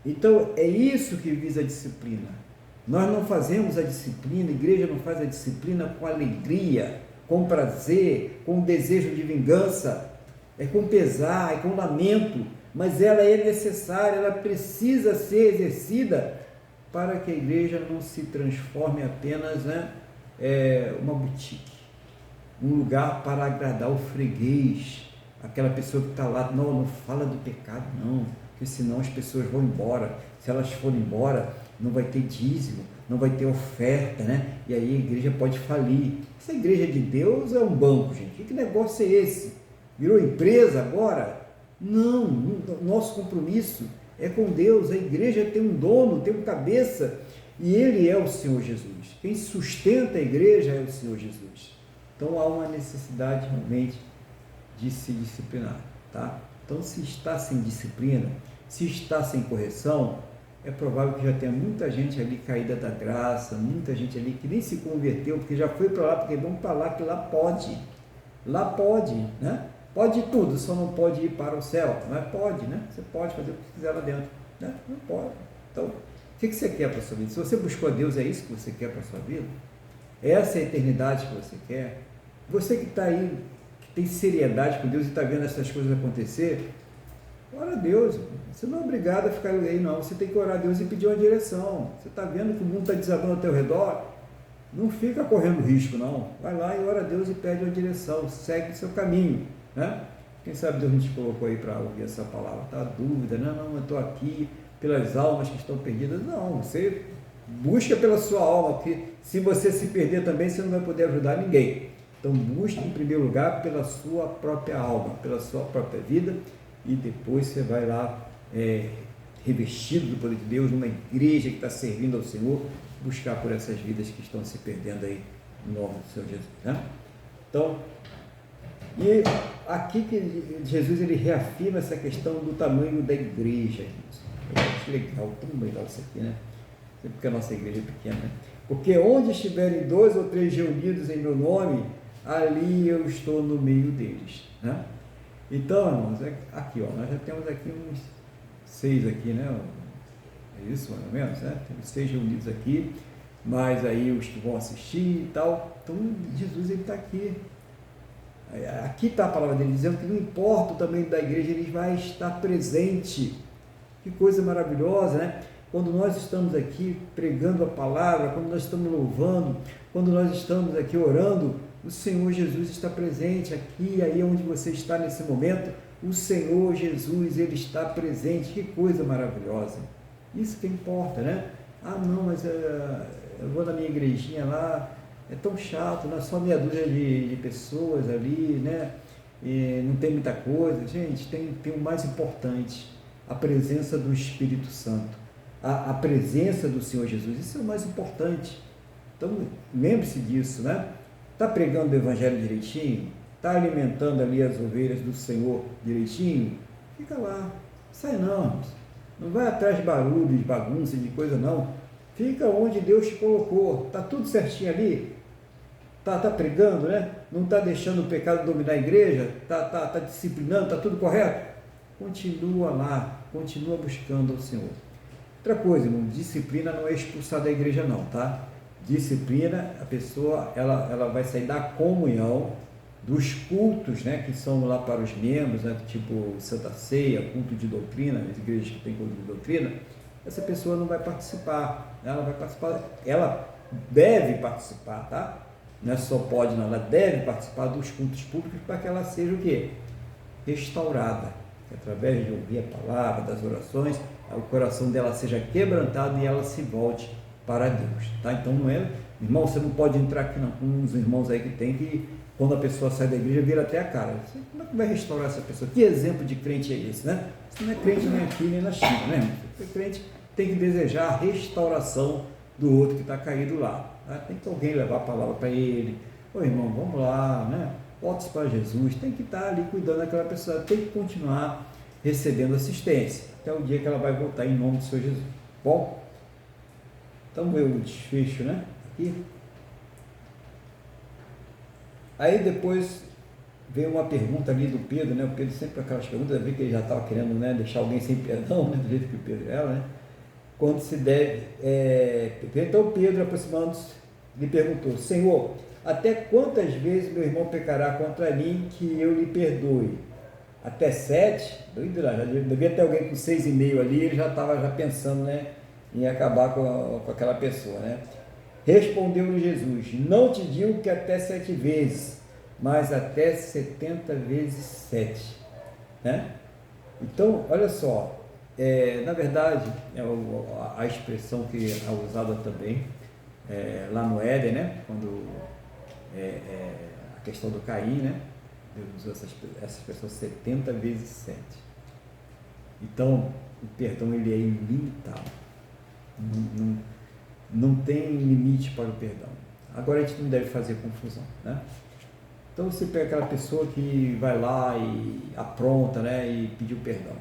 Speaker 1: Então é isso que visa a disciplina. Nós não fazemos a disciplina, a igreja não faz a disciplina com alegria, com prazer, com desejo de vingança, é com pesar, é com lamento, mas ela é necessária, ela precisa ser exercida para que a igreja não se transforme apenas uma boutique, um lugar para agradar o freguês, aquela pessoa que está lá, não fala do pecado não, porque senão as pessoas vão embora, se elas forem embora, não vai ter dízimo, não vai ter oferta, e aí a igreja pode falir. Essa igreja de Deus é um banco, gente, que negócio é esse? Virou empresa agora? Não, nosso compromisso é com Deus, a igreja tem um dono, tem um cabeça, e ele é o Senhor Jesus. Quem sustenta a igreja é o Senhor Jesus. Então há uma necessidade realmente de se disciplinar, tá? Então se está sem disciplina, se está sem correção, é provável que já tenha muita gente ali caída da graça, muita gente ali que nem se converteu, porque já foi para lá, porque vamos para lá, que lá pode, Pode tudo, só não pode ir para o céu, mas pode, Você pode fazer o que quiser lá dentro, Não pode. Então, o que você quer para a sua vida? Se você buscou a Deus, é isso que você quer para a sua vida? Essa é a eternidade que você quer? Você que está aí, que tem seriedade com Deus e está vendo essas coisas acontecer, ora a Deus, você não é obrigado a ficar aí não, você tem que orar a Deus e pedir uma direção. Você está vendo que o mundo está desabando ao teu redor? Não fica correndo risco não, vai lá e ora a Deus e pede uma direção, segue o seu caminho. Quem sabe Deus nos colocou aí para ouvir essa palavra, está a dúvida, não, eu estou aqui pelas almas que estão perdidas, não, você Busca pela sua alma, porque se você se perder também, você não vai poder ajudar ninguém. Então busque em primeiro lugar pela sua própria alma, pela sua própria vida, e depois você vai lá, revestido do poder de Deus, numa igreja que está servindo ao Senhor, buscar por essas vidas que estão se perdendo aí, no nome do Senhor Jesus, né? Então, e aqui que Jesus ele reafirma essa questão do tamanho da igreja. Eu acho legal, tão legal isso aqui, né? Porque a nossa igreja é pequena, né? Porque onde estiverem 2 ou 3 reunidos em meu nome, ali eu estou no meio deles, né? Então, irmãos, aqui, ó, nós já temos aqui uns 6 aqui, né? É isso, mais ou menos, né? Temos 6 reunidos aqui, mas aí os que vão assistir e tal. Então, Jesus, ele está aqui. Aqui está a palavra dele, dizendo que não importa o tamanho da igreja, ele vai estar presente. Que coisa maravilhosa, né? Quando nós estamos aqui pregando a palavra, quando nós estamos louvando, quando nós estamos aqui orando, o Senhor Jesus está presente aqui, aí onde você está nesse momento, o Senhor Jesus, ele está presente. Que coisa maravilhosa. Isso que importa, né? Ah, não, mas eu vou na minha igrejinha lá, é tão chato, não é só meia dúzia de pessoas ali, né? E não tem muita coisa. Gente, tem o mais importante, a presença do Espírito Santo, a presença do Senhor Jesus. Isso é o mais importante. Então, lembre-se disso, né? Está pregando o Evangelho direitinho? Está alimentando ali as ovelhas do Senhor direitinho? Fica lá, sai não vai atrás de barulho, de bagunça, de coisa não. Fica onde Deus te colocou. Está tudo certinho ali? Tá pregando, né? Não está deixando o pecado dominar a igreja? Tá disciplinando? Está tudo correto? Continua lá, continua buscando ao Senhor. Outra coisa, irmão, disciplina não é expulsar da igreja não, tá? Disciplina, a pessoa, ela vai sair da comunhão, dos cultos, né, que são lá para os membros, né, tipo Santa Ceia, culto de doutrina, as igrejas que têm culto de doutrina, essa pessoa não vai participar, ela vai participar, ela deve participar, tá? Não é só pode não, ela deve participar dos cultos públicos para que ela seja o quê? Restaurada, que através de ouvir a palavra, das orações, o coração dela seja quebrantado e ela se volte para Deus, tá? Então não é, irmão, você não pode entrar aqui não, com uns irmãos aí que tem que, quando a pessoa sai da igreja, vira até a cara. Você, como é que vai restaurar essa pessoa? Que exemplo de crente é esse, né? Você não é crente nem aqui nem na China, né? Você é crente, tem que desejar a restauração do outro que está caído lá, tá? Tem que alguém levar a palavra para ele. Ô irmão, vamos lá, né? Volte para Jesus, tem que estar ali cuidando daquela pessoa, tem que continuar recebendo assistência, até o dia que ela vai voltar em nome do Senhor Jesus. Bom, então o desfecho, né? Aqui. Aí depois veio uma pergunta ali do Pedro, né? O Pedro sempre com aquelas perguntas, eu vi que ele já estava querendo, né, deixar alguém sem perdão, né? Do jeito que o Pedro era, né? Quando se deve. Então Pedro, aproximando-se, lhe perguntou: Senhor, até quantas vezes meu irmão pecará contra mim que eu lhe perdoe? Até 7? Doido lá, já devia ter alguém com 6,5 ali, ele já estava já pensando, né, em acabar com aquela pessoa, né? Respondeu-lhe Jesus: não te digo que até 7 vezes, mas até 70 vezes 7, né? Então, olha só, na verdade, a expressão que é usada também lá no Éden, né? Quando a questão do Caim, né? Deus usou essa expressão 70 vezes 7. Então, o perdão ele é ilimitado. Não tem limite para o perdão. Agora a gente não deve fazer confusão, né? Então você pega aquela pessoa que vai lá e apronta, né, e pediu perdão.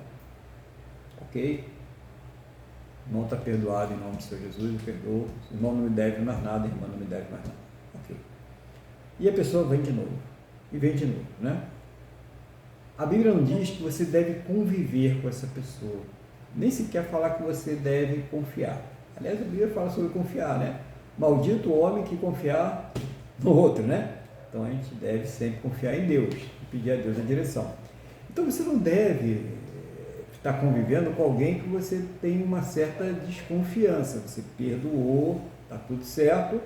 Speaker 1: Ok? O irmão está perdoado em nome do Senhor Jesus, eu perdoo. O irmão não me deve mais nada, a irmã não me deve mais nada. Ok? E a pessoa vem de novo. E vem de novo, né? A Bíblia não diz que você deve conviver com essa pessoa. Nem sequer falar que você deve confiar. Aliás, a Bíblia fala sobre confiar, né? Maldito o homem que confiar no outro, né? Então a gente deve sempre confiar em Deus e pedir a Deus a direção. Então você não deve estar convivendo com alguém que você tem uma certa desconfiança. Você perdoou, está tudo certo,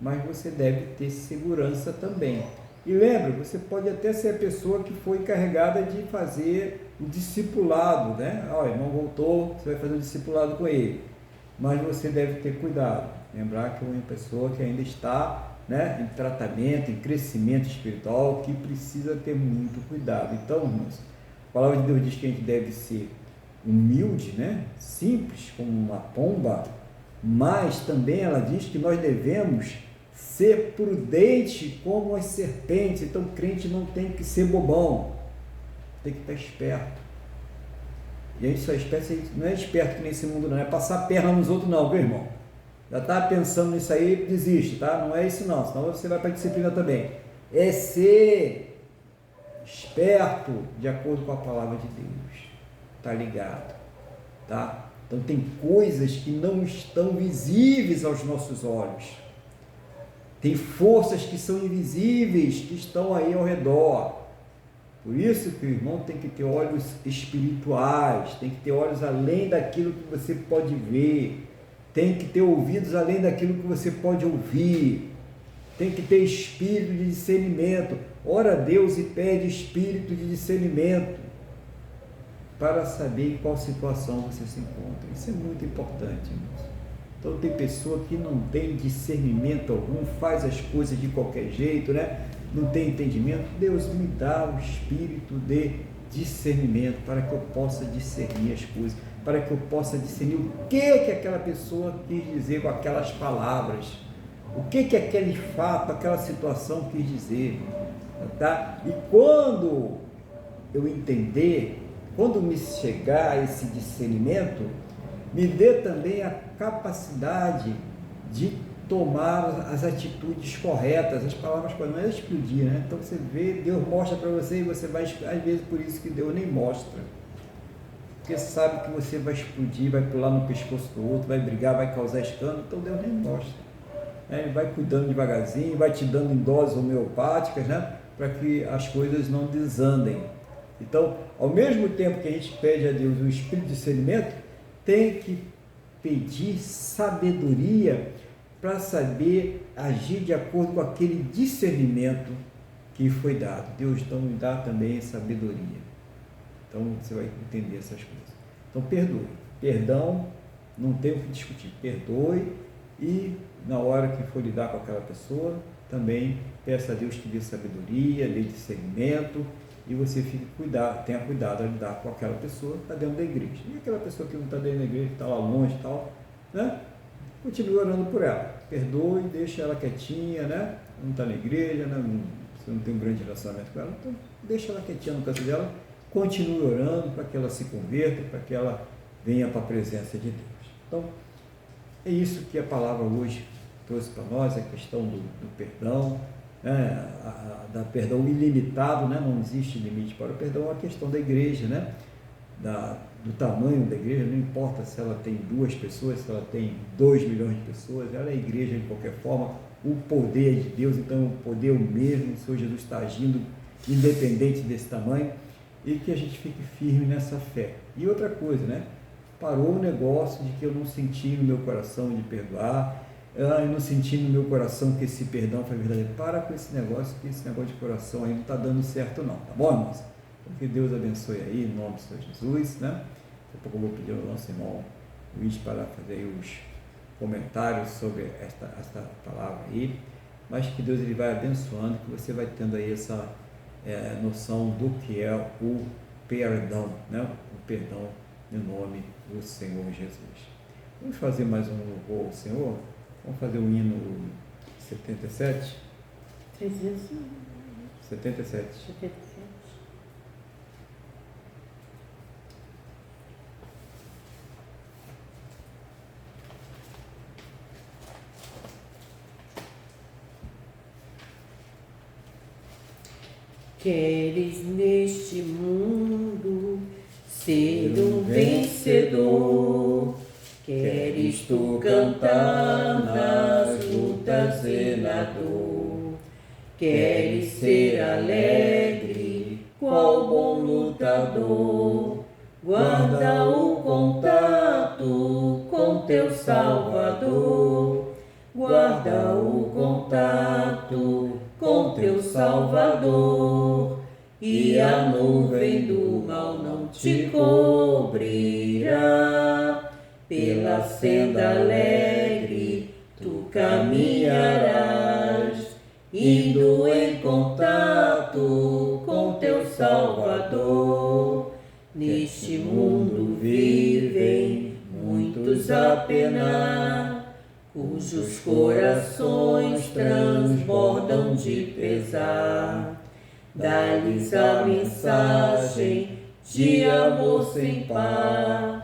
Speaker 1: mas você deve ter segurança também. E lembre, você pode até ser a pessoa que foi encarregada de fazer o discipulado, né? Ó, o irmão voltou, você vai fazer o discipulado com ele. mas você deve ter cuidado. Lembrar que é uma pessoa que ainda está, né, em tratamento, em crescimento espiritual, que precisa ter muito cuidado. Então, irmãos, a palavra de Deus diz que a gente deve ser humilde, né, simples como uma pomba, mas também ela diz que nós devemos ser prudente como as serpentes. Então, o crente não tem que ser bobão, tem que estar esperto. E a gente só não é esperto que nesse mundo não, é passar a perna nos outros não, viu, irmão? Já está pensando nisso aí, desiste, tá? Não é isso não, senão você vai para a disciplina também. É ser esperto de acordo com a palavra de Deus. Tá ligado? Tá? Então tem coisas que não estão visíveis aos nossos olhos. Tem forças que são invisíveis, que estão aí ao redor. Por isso que o irmão tem que ter olhos espirituais, tem que ter olhos além daquilo que você pode ver, tem que ter ouvidos além daquilo que você pode ouvir, tem que ter espírito de discernimento. Ora a Deus e pede espírito de discernimento para saber em qual situação você se encontra. Isso é muito importante, irmãos. Então tem pessoa que não tem discernimento algum, faz as coisas de qualquer jeito, né? Não tem entendimento. Deus me dá o espírito de discernimento para que eu possa discernir as coisas, para que eu possa discernir o que aquela pessoa quis dizer com aquelas palavras, o que aquele fato, aquela situação quis dizer, tá? E quando eu entender, quando me chegar esse discernimento, me dê também a capacidade de tomar as atitudes corretas, as palavras corretas, não é explodir, né? Então você vê, Deus mostra para você e você vai, às vezes por isso que Deus nem mostra, porque sabe que você vai explodir, vai pular no pescoço do outro, vai brigar, vai causar escândalo, então Deus nem mostra, né? Ele vai cuidando devagarzinho, vai te dando em doses homeopáticas, né? Para que as coisas não desandem. Então, ao mesmo tempo que a gente pede a Deus o espírito de discernimento, tem que pedir sabedoria para saber agir de acordo com aquele discernimento que foi dado. Deus então me dá também sabedoria. Então você vai entender essas coisas. Então perdoe. Perdão, não tem o que discutir. Perdoe e na hora que for lidar com aquela pessoa, também peça a Deus que dê sabedoria, dê discernimento, e você tenha cuidado a lidar com aquela pessoa que está dentro da igreja. E aquela pessoa que não está dentro da igreja, que está lá longe e tal, né? Continue orando por ela. Perdoe, deixa ela quietinha, né? Não está na igreja, né? Você não tem um grande relacionamento com ela, então deixa ela quietinha no canto dela, continue orando para que ela se converta, para que ela venha para a presença de Deus. Então, é isso que a palavra hoje trouxe para nós, a questão do perdão, né? Da perdão ilimitado, né? Não existe limite para o perdão, é a questão da igreja, né? Do tamanho da igreja, não importa se ela tem 2 pessoas, se ela tem 2 milhões de pessoas, ela é igreja de qualquer forma, o poder de Deus, então o poder é o mesmo, o Senhor Jesus está agindo independente desse tamanho, e que a gente fique firme nessa fé. E outra coisa, né? Parou o negócio de que eu não senti no meu coração de perdoar, eu não senti no meu coração que esse perdão foi verdadeiro. Para com esse negócio, que esse negócio de coração aí não está dando certo não, tá bom, irmãos? Que Deus abençoe aí, em nome do Senhor Jesus, né? Daqui a pouco eu vou pedir ao nosso irmão Luiz para fazer aí os comentários sobre esta palavra aí, mas que Deus ele vai abençoando, que você vai tendo aí essa noção do que é o perdão, né? O perdão em nome do Senhor Jesus. Vamos fazer mais um louvor ao Senhor? Vamos fazer o hino 77? 77.
Speaker 2: Queres neste mundo ser um vencedor, queres tu cantar nas lutas e na dor, queres ser alegre, qual bom lutador, guarda o contato com teu Salvador, guarda o contato com teu Salvador, e a nuvem do mal não te cobrirá, pela senda alegre tu caminharás, indo em contato com teu Salvador. Neste mundo vivem muitos a penar, cujos corações transbordam de pesar. Dá-lhes a mensagem de amor sem par.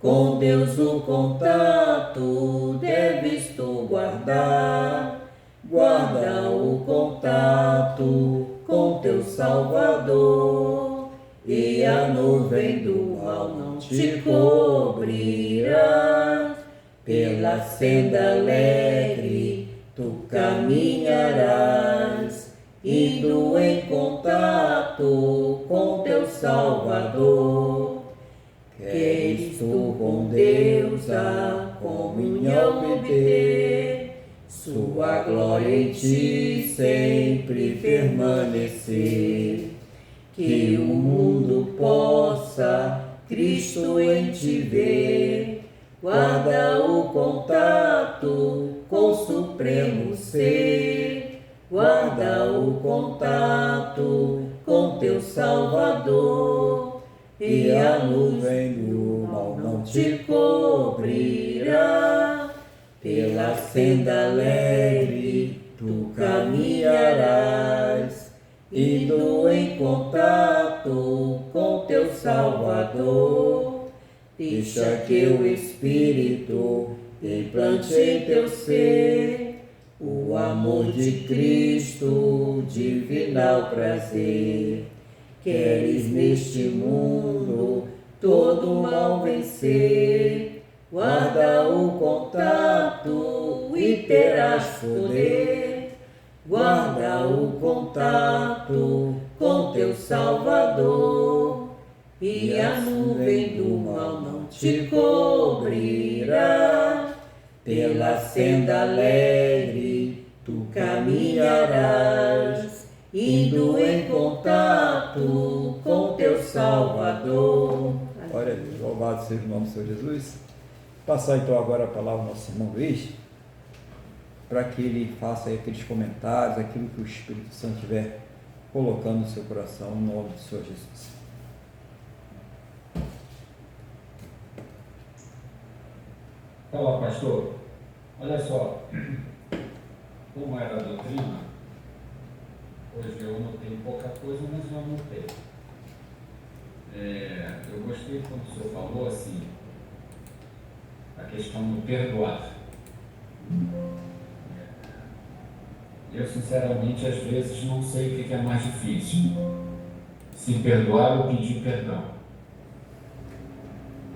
Speaker 2: Com Deus o contato deves tu guardar. Guarda o contato com teu Salvador, e a nuvem do mal não te cobrirá. Pela senda alegre tu caminharás, indo em contato com teu Salvador. Queres tu com Deus a comunhão obter, sua glória em ti sempre permanecer. Que o mundo possa Cristo em ti ver, guarda o contato com o supremo ser. Guarda o contato com teu Salvador, e a nuvem do mal não te cobrirá. Pela senda alegre tu caminharás, indo em contato com teu Salvador. Deixa que o Espírito implante em teu ser o amor de Cristo, divinal prazer. Queres neste mundo todo o mal vencer, guarda o contato e terás poder. Guarda o contato com teu Salvador, e a nuvem do mal não te cobrirá. Pela senda alegre tu caminharás, indo em contato com teu Salvador.
Speaker 1: Glória a Deus, louvado seja o nome do Senhor Jesus. Passar então agora a palavra ao nosso irmão Luiz, para que ele faça aí aqueles comentários, aquilo que o Espírito Santo estiver colocando no seu coração, no nome do Senhor Jesus.
Speaker 3: Olá, pastor. Olha só, como era a doutrina, hoje eu notei pouca coisa, mas eu anotei. Eu gostei quando o senhor falou assim, a questão do perdoar. Eu, sinceramente, às vezes não sei o que é mais difícil, se perdoar ou pedir perdão.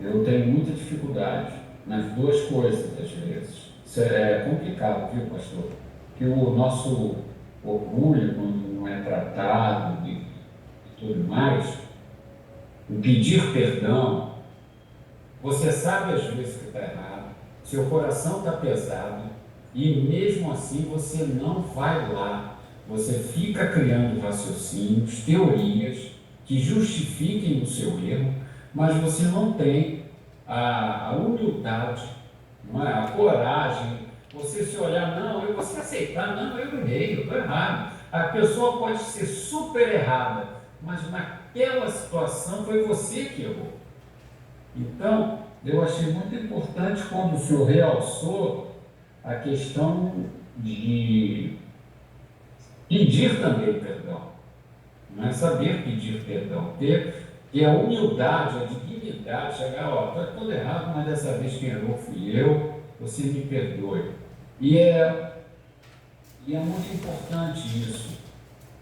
Speaker 3: Eu tenho muita dificuldade nas duas coisas, às vezes. Isso é complicado, viu, pastor? Que o nosso orgulho, quando não é tratado e tudo mais, o pedir perdão, você sabe às vezes que está errado, seu coração está pesado, e mesmo assim você não vai lá, você fica criando raciocínios, teorias que justifiquem o seu erro, mas você não tem a humildade, não é? A coragem, você se olhar, não, você aceitar, não, eu errei, eu estou errado. A pessoa pode ser super errada, mas naquela situação foi você que errou. Então, eu achei muito importante quando o senhor realçou a questão de pedir também perdão. Não é saber pedir perdão, ter a humildade, a dignidade, chegar, está tudo errado, mas dessa vez quem errou fui eu, você me perdoe. E é muito importante isso.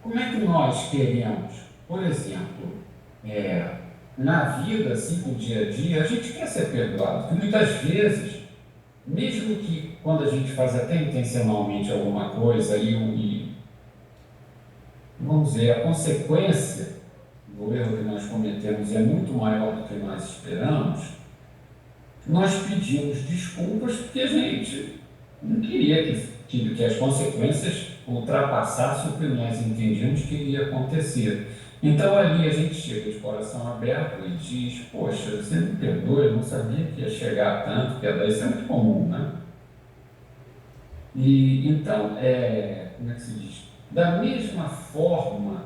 Speaker 3: Como é que nós queremos, por exemplo, na vida, assim, no dia a dia, a gente quer ser perdoado, porque muitas vezes, mesmo que quando a gente faz até intencionalmente alguma coisa e vamos dizer, a consequência do erro que nós cometemos é muito maior do que nós esperamos, nós pedimos desculpas porque a gente não queria que as consequências ultrapassassem o que nós entendíamos que iria acontecer. Então ali a gente chega de coração aberto e diz, poxa, você me perdoa, eu não sabia que ia chegar a tanto, que isso é muito comum, né? E então, como é que se diz? Da mesma forma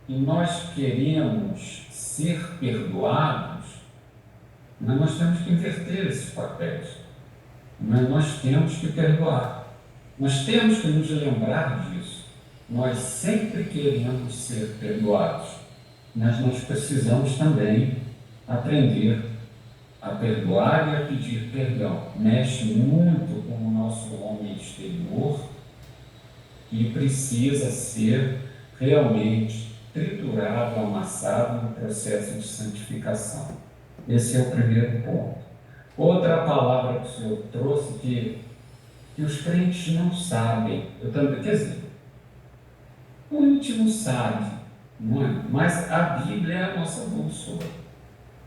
Speaker 3: que nós queremos ser perdoados, né, nós temos que inverter esses papéis. Mas nós temos que perdoar. Nós temos que nos lembrar disso. Nós sempre queremos ser perdoados, mas nós precisamos também aprender a perdoar e a pedir perdão. Mexe muito com o nosso homem exterior e precisa ser realmente triturado, amassado no processo de santificação. Esse é o primeiro ponto. Outra palavra que o Senhor trouxe que os crentes não sabem, eu também, quer dizer, o íntimo sabe, não é? Mas a Bíblia é a nossa bússola.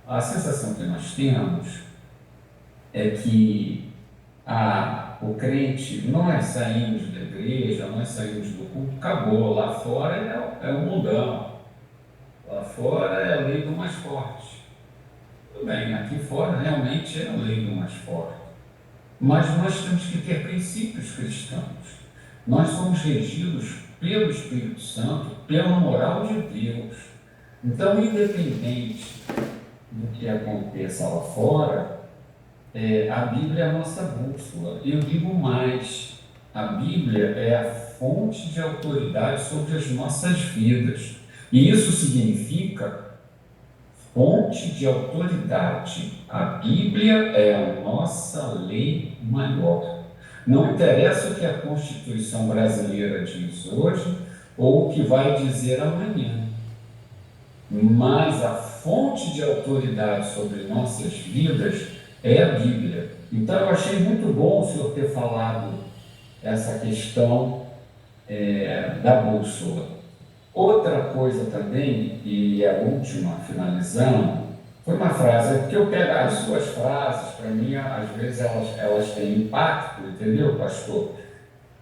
Speaker 3: A sensação que nós temos é que o crente, nós saímos da igreja, nós saímos do culto, acabou, lá fora é o mundão, lá fora é a lei do mais forte. Tudo bem, aqui fora realmente é a lei do mais forte. Mas nós temos que ter princípios cristãos. Nós somos regidos pelo Espírito Santo, pela moral de Deus. Então, independente do que aconteça lá fora, a Bíblia é a nossa bússola. Eu digo mais, a Bíblia é a fonte de autoridade sobre as nossas vidas. E isso significa fonte de autoridade. A Bíblia é a nossa lei maior. Não interessa o que a Constituição brasileira diz hoje ou o que vai dizer amanhã, mas a fonte de autoridade sobre nossas vidas é a Bíblia. Então eu achei muito bom o senhor ter falado essa questão da bússola. Outra coisa também, e a última, finalizando, foi uma frase, porque eu pego as suas frases, para mim, às vezes elas têm impacto, entendeu, pastor?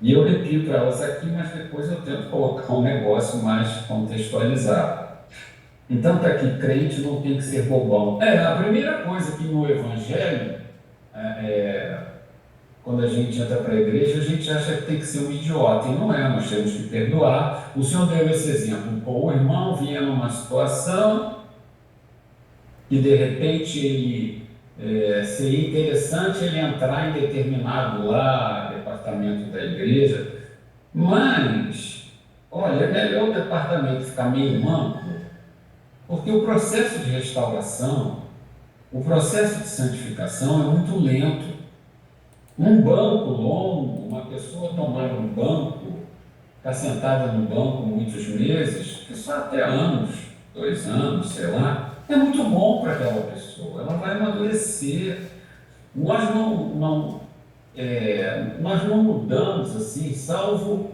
Speaker 3: E eu repito elas aqui, mas depois eu tento colocar um negócio mais contextualizado. Então, está aqui, crente não tem que ser bobão. A primeira coisa que no Evangelho, quando a gente entra para a igreja, a gente acha que tem que ser um idiota, e não é, nós temos que perdoar. O senhor deu esse exemplo, o irmão vinha numa situação que de repente seria interessante ele entrar em determinado departamento da igreja, mas, olha, é melhor o departamento ficar meio manco, porque o processo de restauração, o processo de santificação é muito lento. Um banco longo, uma pessoa tomar um banco, ficar sentada no banco muitos meses, que só até anos, 2 anos, sei lá, é muito bom para aquela pessoa, ela vai amadurecer. Nós não mudamos assim, salvo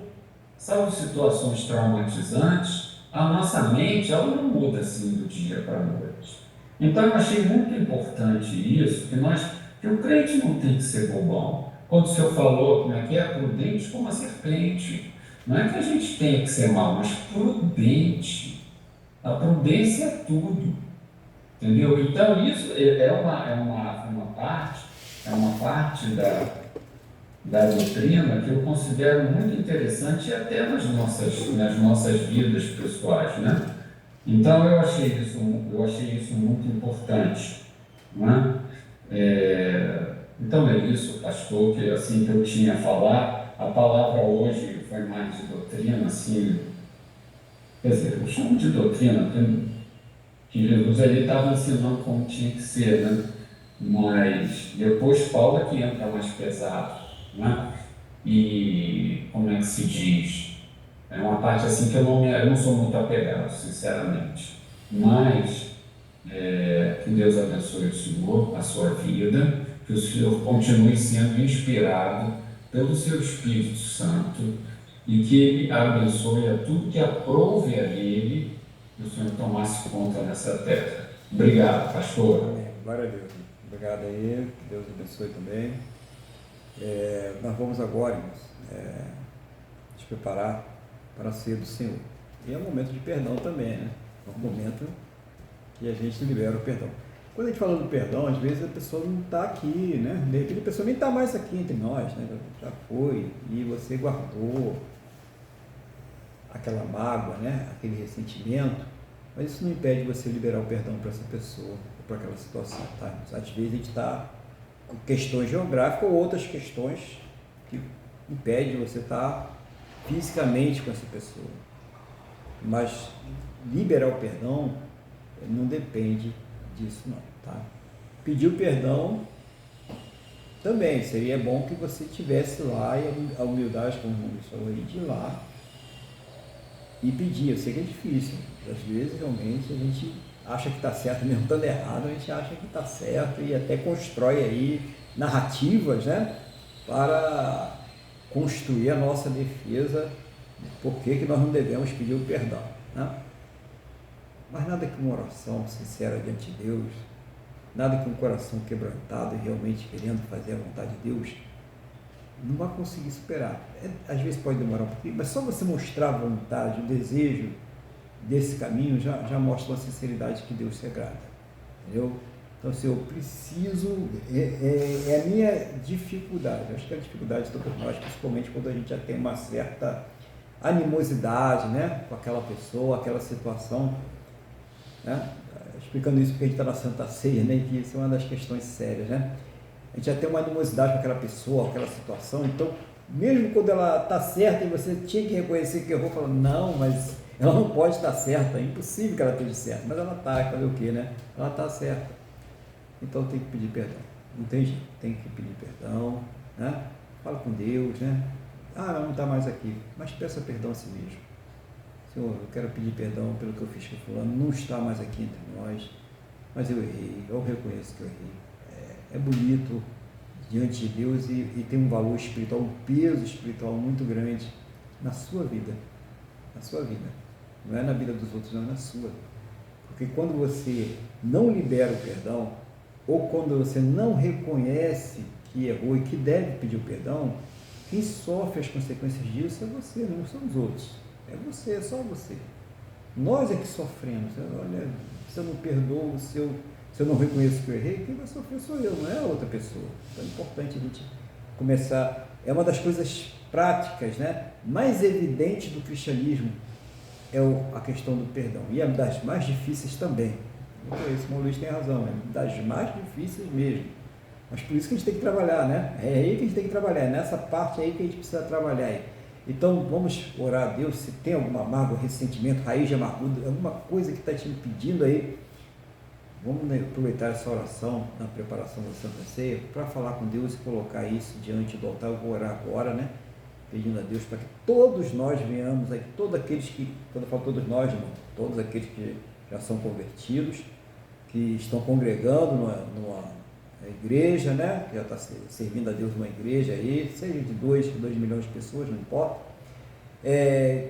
Speaker 3: situações traumatizantes, a nossa mente ela não muda assim do dia para a noite. Então eu achei muito importante isso, que o crente não tem que ser bobão. Quando o senhor falou como é que é, prudente como a serpente. Não é que a gente tenha que ser mau, mas prudente. A prudência é tudo. Entendeu? Então isso é uma parte da doutrina que eu considero muito interessante até nas nossas vidas pessoais, né? Então eu achei isso muito importante, não é? Então é isso, pastor, que assim que eu tinha a falar. A palavra hoje foi mais de doutrina, assim, quer dizer, eu chamo de doutrina, que Jesus ali estava ensinando como tinha que ser, né? Mas depois Paulo é que entra mais pesado, né? E como é que se diz? É uma parte assim que eu não sou muito apegado, sinceramente. Mas que Deus abençoe o senhor, a sua vida, que o senhor continue sendo inspirado pelo seu Espírito Santo e que ele abençoe a tudo que aprouve a ele, que o senhor tomasse conta nessa terra. Obrigado, pastor.
Speaker 1: Amém. Glória a Deus. Obrigado aí, que Deus abençoe também. Nós vamos agora, irmãos, nos preparar para a ceia do Senhor. E é um momento de perdão também, né? É um momento que a gente libera o perdão. Quando a gente fala do perdão, às vezes a pessoa não está aqui, né? De repente a pessoa nem está mais aqui entre nós, né? Já foi, e você guardou aquela mágoa, né? Aquele ressentimento, mas isso não impede você liberar o perdão para essa pessoa, para aquela situação, tá? Às vezes a gente está com questões geográficas ou outras questões que impedem você estar fisicamente com essa pessoa. Mas liberar o perdão não depende disso não, tá? Pedir o perdão também seria bom que você tivesse lá e a humildade, como o Rubens falou aí, de ir lá e pedir. Eu sei que é difícil, às vezes realmente a gente acha que está certo mesmo estando errado, a gente acha que está certo e até constrói aí narrativas, né, para construir a nossa defesa, por que nós não devemos pedir o perdão, né? Mas nada que uma oração sincera diante de Deus, nada que um coração quebrantado e realmente querendo fazer a vontade de Deus, não vai conseguir superar. Às vezes pode demorar um pouquinho, mas só você mostrar a vontade, o desejo desse caminho, já mostra uma sinceridade que Deus se agrada, entendeu? Então, assim, eu preciso, é a minha dificuldade, acho que é a dificuldade de todos nós, principalmente quando a gente já tem uma certa animosidade, né, com aquela pessoa, aquela situação, né? Explicando isso porque a gente está na Santa Ceia, né, que isso é uma das questões sérias, né? A gente já tem uma animosidade com aquela pessoa, aquela situação, então, mesmo quando ela está certa e você tinha que reconhecer que errou, falando, não, mas ela não pode estar certa, é impossível que ela esteja certa, mas ela está, fazer o quê, né? Ela está certa. Então tem que pedir perdão, não tem jeito, tem que pedir perdão, né? Fala com Deus, né? Ah, não está mais aqui, mas peça perdão a si mesmo. Senhor, eu quero pedir perdão pelo que eu fiz com fulano, não está mais aqui entre nós, mas eu errei, eu reconheço que eu errei. É bonito diante de Deus e tem um valor espiritual, um peso espiritual muito grande na sua vida, não é na vida dos outros, não é na sua, porque quando você não libera o perdão, ou quando você não reconhece que errou e que deve pedir o perdão, quem sofre as consequências disso é você, não são os outros, é você, é só você. Nós é que sofremos. Olha, se eu não perdoo, se eu não reconheço que eu errei, quem vai sofrer sou eu, não é a outra pessoa. Então é importante a gente começar, é uma das coisas práticas, né, mais evidentes do cristianismo, é a questão do perdão, e é das mais difíceis também. Esse Luiz tem razão, é das mais difíceis mesmo, mas por isso que a gente tem que trabalhar, né? É aí que a gente tem que trabalhar, é nessa parte aí que a gente precisa trabalhar aí. Então vamos orar a Deus, se tem alguma mágoa, ressentimento, raiz de amargura, alguma coisa que está te impedindo aí, vamos aproveitar essa oração na preparação da Santa Ceia para falar com Deus e colocar isso diante do altar. Eu vou orar agora, né? Pedindo a Deus para que todos nós venhamos aí, todos aqueles que, quando eu falo todos nós, irmão, todos aqueles que já são convertidos, que estão congregando numa igreja, né, que já está servindo a Deus numa igreja aí, seja de 2 milhões de pessoas, não importa,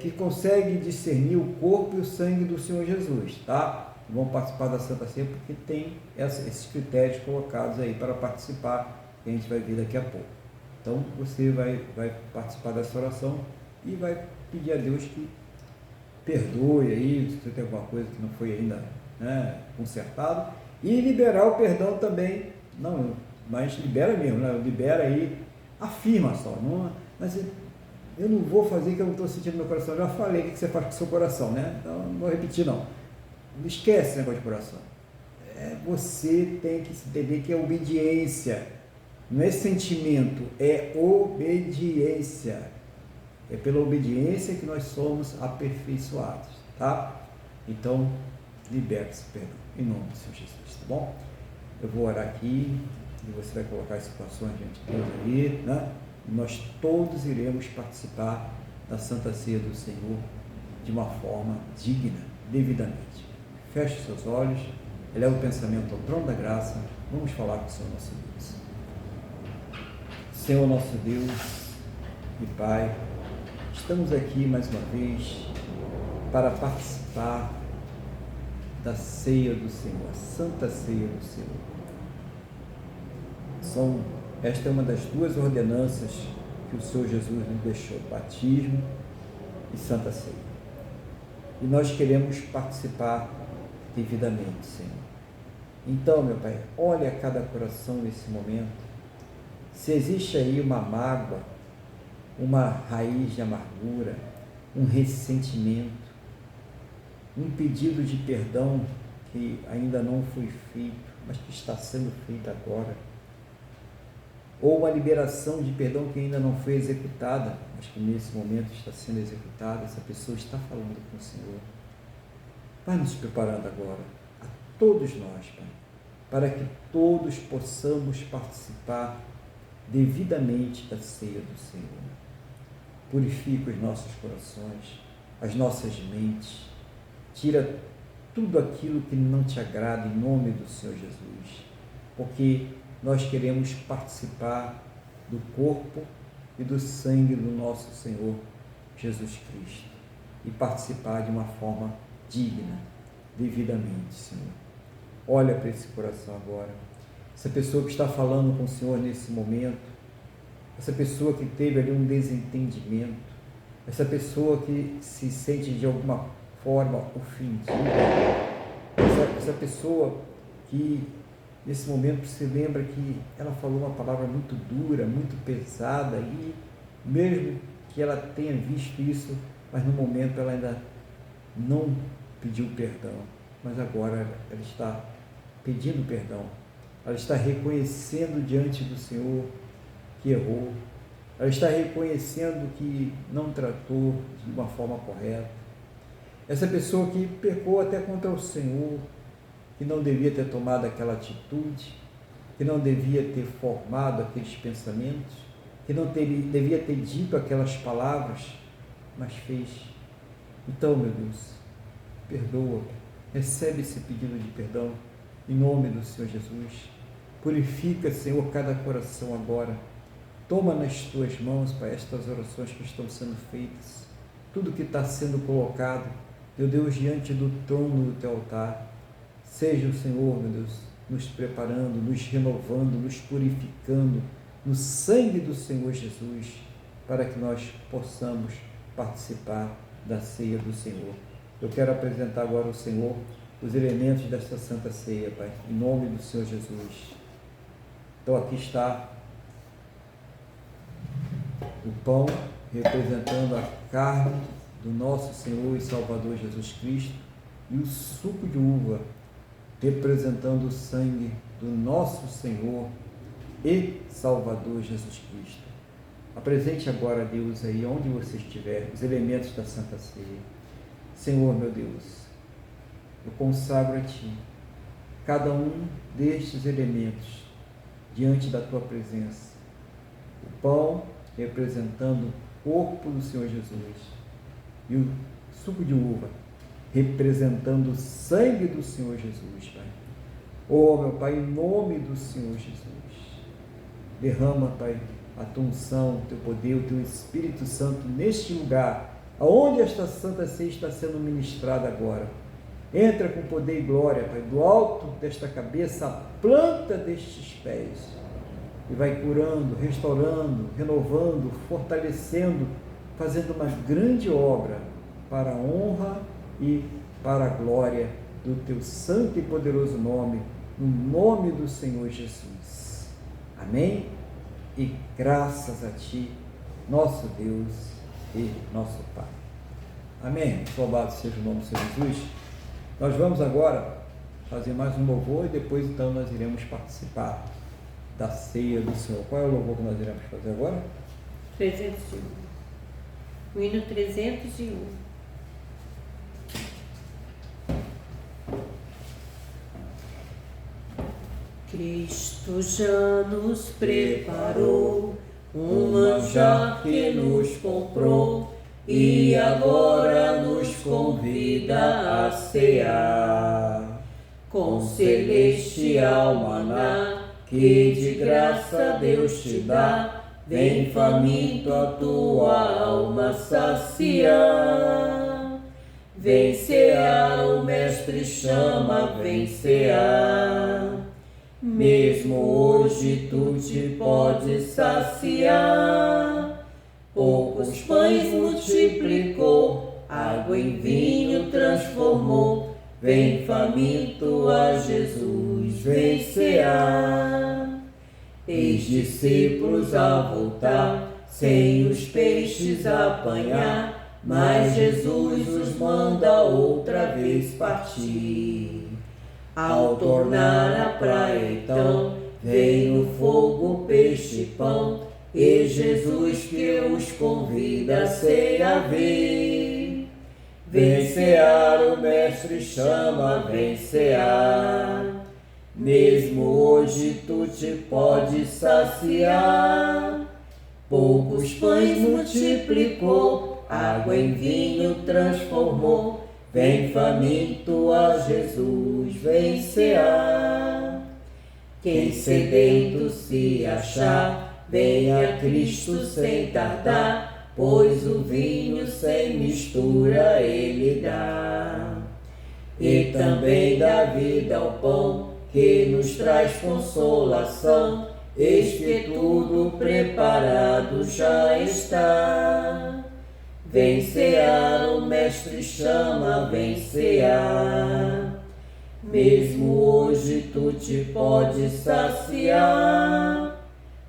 Speaker 1: que consegue discernir o corpo e o sangue do Senhor Jesus, tá? Vão participar da Santa Ceia porque tem esses critérios colocados aí para participar, que a gente vai ver daqui a pouco. Então você vai participar dessa oração e vai pedir a Deus que perdoe aí, se você tem alguma coisa que não foi ainda, né, consertado, e liberar o perdão também, não, mas libera mesmo, né, libera aí, afirma só, não, mas eu não vou fazer que eu não estou sentindo no meu coração, eu já falei o que você faz com o seu coração, né, então não vou repetir não esquece esse negócio de coração, você tem que entender que é obediência, não é sentimento, é obediência. É pela obediência que nós somos aperfeiçoados, tá? Então, liberte-se, perdão, em nome do Senhor Jesus, tá bom? Eu vou orar aqui e você vai colocar as situações diante de Deus aí, né? E nós todos iremos participar da Santa Ceia do Senhor de uma forma digna, devidamente. Feche seus olhos, eleva o pensamento ao trono da graça, vamos falar com o Senhor nosso Deus. Senhor nosso Deus e Pai, estamos aqui mais uma vez para participar da ceia do Senhor, a Santa Ceia do Senhor. Esta é uma das duas ordenanças que o Senhor Jesus nos deixou, batismo e Santa Ceia. e nós queremos participar devidamente, Senhor. Então, meu Pai, olha cada coração nesse momento. Se existe aí uma mágoa, uma raiz de amargura, um ressentimento, um pedido de perdão que ainda não foi feito, mas que está sendo feito agora, ou uma liberação de perdão que ainda não foi executada, mas que nesse momento está sendo executada, essa pessoa está falando com o Senhor. Vai nos preparando agora, a todos nós, Pai, para que todos possamos participar devidamente da ceia do Senhor. Purifica os nossos corações, as nossas mentes, tira tudo aquilo que não te agrada em nome do Senhor Jesus, porque nós queremos participar do corpo e do sangue do nosso Senhor Jesus Cristo e participar de uma forma digna, devidamente, Senhor. Olha para esse coração agora, essa pessoa que está falando com o Senhor nesse momento, essa pessoa que teve ali um desentendimento, essa pessoa que se sente de alguma forma ofendida, essa pessoa que nesse momento se lembra que ela falou uma palavra muito dura, muito pesada, e mesmo que ela tenha visto isso, mas no momento ela ainda não pediu perdão, mas agora ela está pedindo perdão, ela está reconhecendo diante do Senhor que errou, ela está reconhecendo que não tratou de uma forma correta. Essa pessoa que pecou até contra o Senhor, que não devia ter tomado aquela atitude, que não devia ter formado aqueles pensamentos, que não devia ter dito aquelas palavras, mas fez. Então, meu Deus, perdoa, recebe esse pedido de perdão, em nome do Senhor Jesus. Purifica, Senhor, cada coração agora. Toma nas tuas mãos, Pai, estas orações que estão sendo feitas, tudo que está sendo colocado, meu Deus, diante do trono do teu altar. Seja o Senhor, meu Deus, nos preparando, nos renovando, nos purificando no sangue do Senhor Jesus, para que nós possamos participar da ceia do Senhor. Eu quero apresentar agora ao Senhor os elementos desta Santa Ceia, Pai, em nome do Senhor Jesus. Então aqui está o pão representando a carne do nosso Senhor e Salvador Jesus Cristo, e o suco de uva representando o sangue do nosso Senhor e Salvador Jesus Cristo. Apresente agora, Deus, aí onde você estiver, os elementos da Santa Ceia. Senhor, meu Deus, eu consagro a Ti cada um destes elementos diante da Tua presença. O pão representando o corpo do Senhor Jesus e o suco de uva representando o sangue do Senhor Jesus, Pai. Oh, meu Pai, em nome do Senhor Jesus, derrama, Pai, a Tua unção, o Teu poder, o Teu Espírito Santo neste lugar, aonde esta Santa Ceia está sendo ministrada agora. Entra com poder e glória, Pai, do alto desta cabeça à planta destes pés, e vai curando, restaurando, renovando, fortalecendo, fazendo uma grande obra para a honra e para a glória do Teu santo e poderoso nome, no nome do Senhor Jesus. Amém? E graças a Ti, nosso Deus e nosso Pai. Amém? Louvado seja o nome do Senhor Jesus. Nós vamos agora fazer mais um louvor e depois então nós iremos participar da ceia do Senhor. Qual é o louvor que nós iremos fazer agora?
Speaker 2: 301. O hino 301. Cristo já nos preparou um manjar que nos comprou e agora nos convida a cear com celestial maná que de graça Deus te dá. Vem faminto a tua alma saciar. Vem cear, o Mestre chama, vem cear. Mesmo hoje tu te podes saciar. Poucos pães multiplicou, água em vinho vem faminto a Jesus, vem cear. Eis discípulos a voltar, sem os peixes apanhar, mas Jesus os manda outra vez partir. Ao tornar a praia então, vem no fogo peixe e pão, e Jesus que os convida a ceia vir. Vem cear, o mestre chama, vem cear. Mesmo hoje tu te podes saciar. Poucos pães multiplicou, água em vinho transformou. Vem faminto a Jesus, vem cear. Quem sedento se achar, venha a Cristo sem tardar, pois o vinho sem mistura Ele dá. E também dá vida ao pão, que nos traz consolação, eis que tudo preparado já está. Vem cear, o mestre chama, vem cear. Mesmo hoje tu te podes saciar.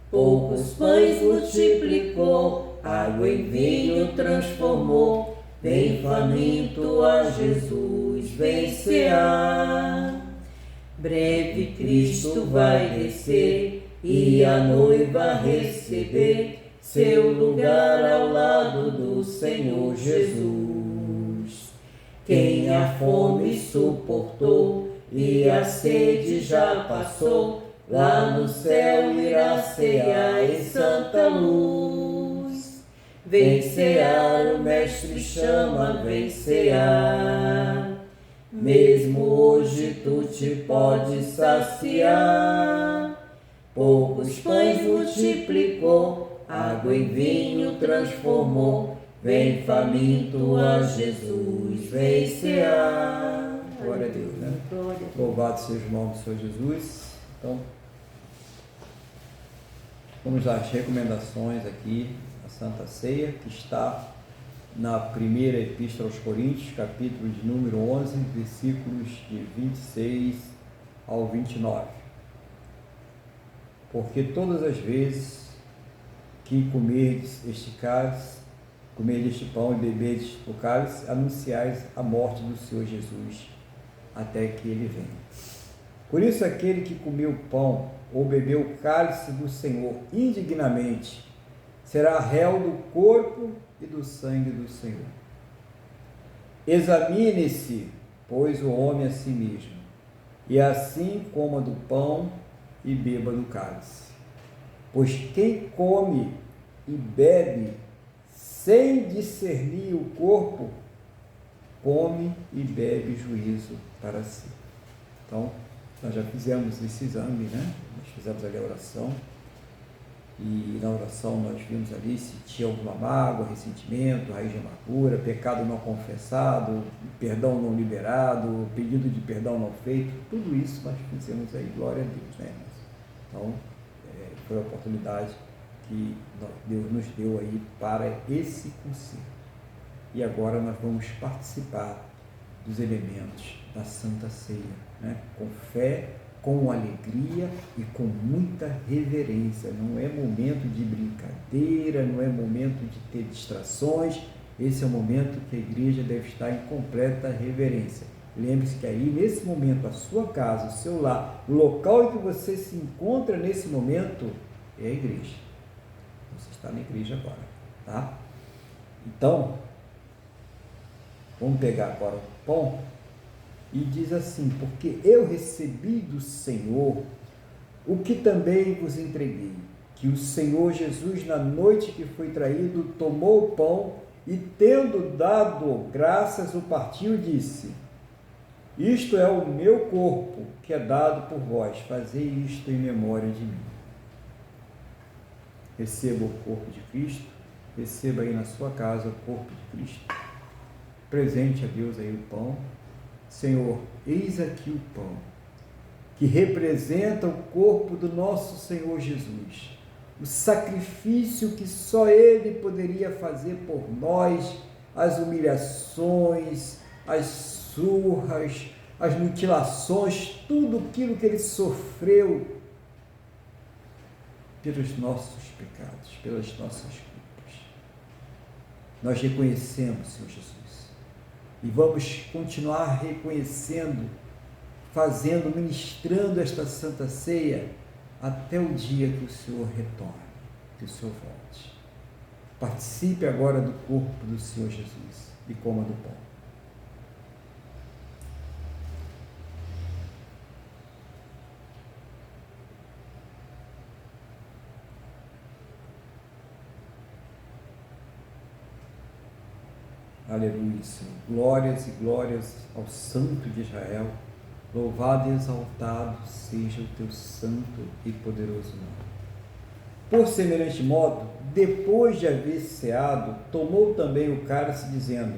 Speaker 2: Poucos pães multiplicou, água em vinho transformou. Vem faminto a Jesus, vem cear. Breve Cristo vai descer e a noiva receber seu lugar ao lado do Senhor Jesus. Quem a fome suportou e a sede já passou, lá no céu irá cear em santa luz. Vem cear, o mestre chama, vem cear. Mesmo hoje tu te podes saciar. Poucos pães multiplicou, água em vinho transformou. Vem faminto a Jesus, vem cear.
Speaker 1: Glória a Deus, né? Louvado seja o nome do Senhor Jesus. Então, vamos às recomendações aqui da Santa Ceia, que está na primeira Epístola aos Coríntios, capítulo de número 11, versículos de 26 ao 29. Porque todas as vezes que comerdes este cálice, comerdes este pão e beberdes o cálice, anunciais a morte do Senhor Jesus, até que Ele venha. Por isso, aquele que comeu o pão ou bebeu o cálice do Senhor indignamente, será réu do corpo e do sangue do Senhor. Examine-se, pois, o homem a si mesmo, e assim coma do pão e beba do cálice. Pois quem come e bebe sem discernir o corpo, come e bebe juízo para si. Então, nós já fizemos esse exame, né? Nós fizemos ali a oração, e na oração nós vimos ali se tinha alguma mágoa, ressentimento, raiz de amargura, pecado não confessado, perdão não liberado, pedido de perdão não feito, tudo isso nós fizemos aí, glória a Deus, né? Então, foi a oportunidade que Deus nos deu aí para esse conselho. E agora nós vamos participar dos elementos da Santa Ceia, né? Com fé, com alegria e com muita reverência. Não é momento de brincadeira, não é momento de ter distrações. Esse é o momento que a igreja deve estar em completa reverência. Lembre-se que aí, nesse momento, a sua casa, o seu lar, o local em que você se encontra nesse momento é a igreja. Você está na igreja agora, tá? Então, vamos pegar agora o pão e diz assim: porque eu recebi do Senhor o que também vos entreguei, que o Senhor Jesus, na noite que foi traído, tomou o pão e, tendo dado graças, o partiu e disse: isto é o meu corpo, que é dado por vós, fazei isto em memória de mim. Receba o corpo de Cristo, receba aí na sua casa o corpo de Cristo. Presente a Deus aí o pão. Senhor, eis aqui o pão, que representa o corpo do nosso Senhor Jesus, o sacrifício que só Ele poderia fazer por nós, as humilhações, as surras, as mutilações, tudo aquilo que ele sofreu pelos nossos pecados, pelas nossas culpas. Nós reconhecemos, Senhor Jesus, e vamos continuar reconhecendo, fazendo, ministrando esta Santa Ceia até o dia que o Senhor retorne, que o Senhor volte. Participe agora do corpo do Senhor Jesus e coma do pão. Aleluia, Senhor. Glórias e glórias ao Santo de Israel. Louvado e exaltado seja o teu santo e poderoso nome. Por semelhante modo, depois de haver ceado, tomou também o cálice, dizendo: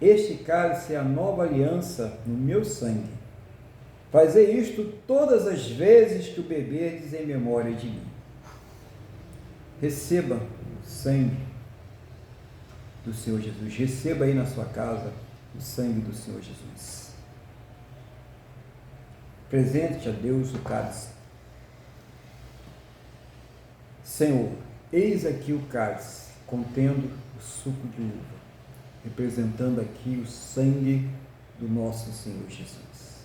Speaker 1: este cálice é a nova aliança no meu sangue. Fazei isto todas as vezes que o beberdes em memória de mim. Receba o sangue do Senhor Jesus. Receba aí na sua casa o sangue do Senhor Jesus. Presente a Deus o cálice. Senhor, eis aqui o cálice, contendo o suco de uva, representando aqui o sangue do nosso Senhor Jesus.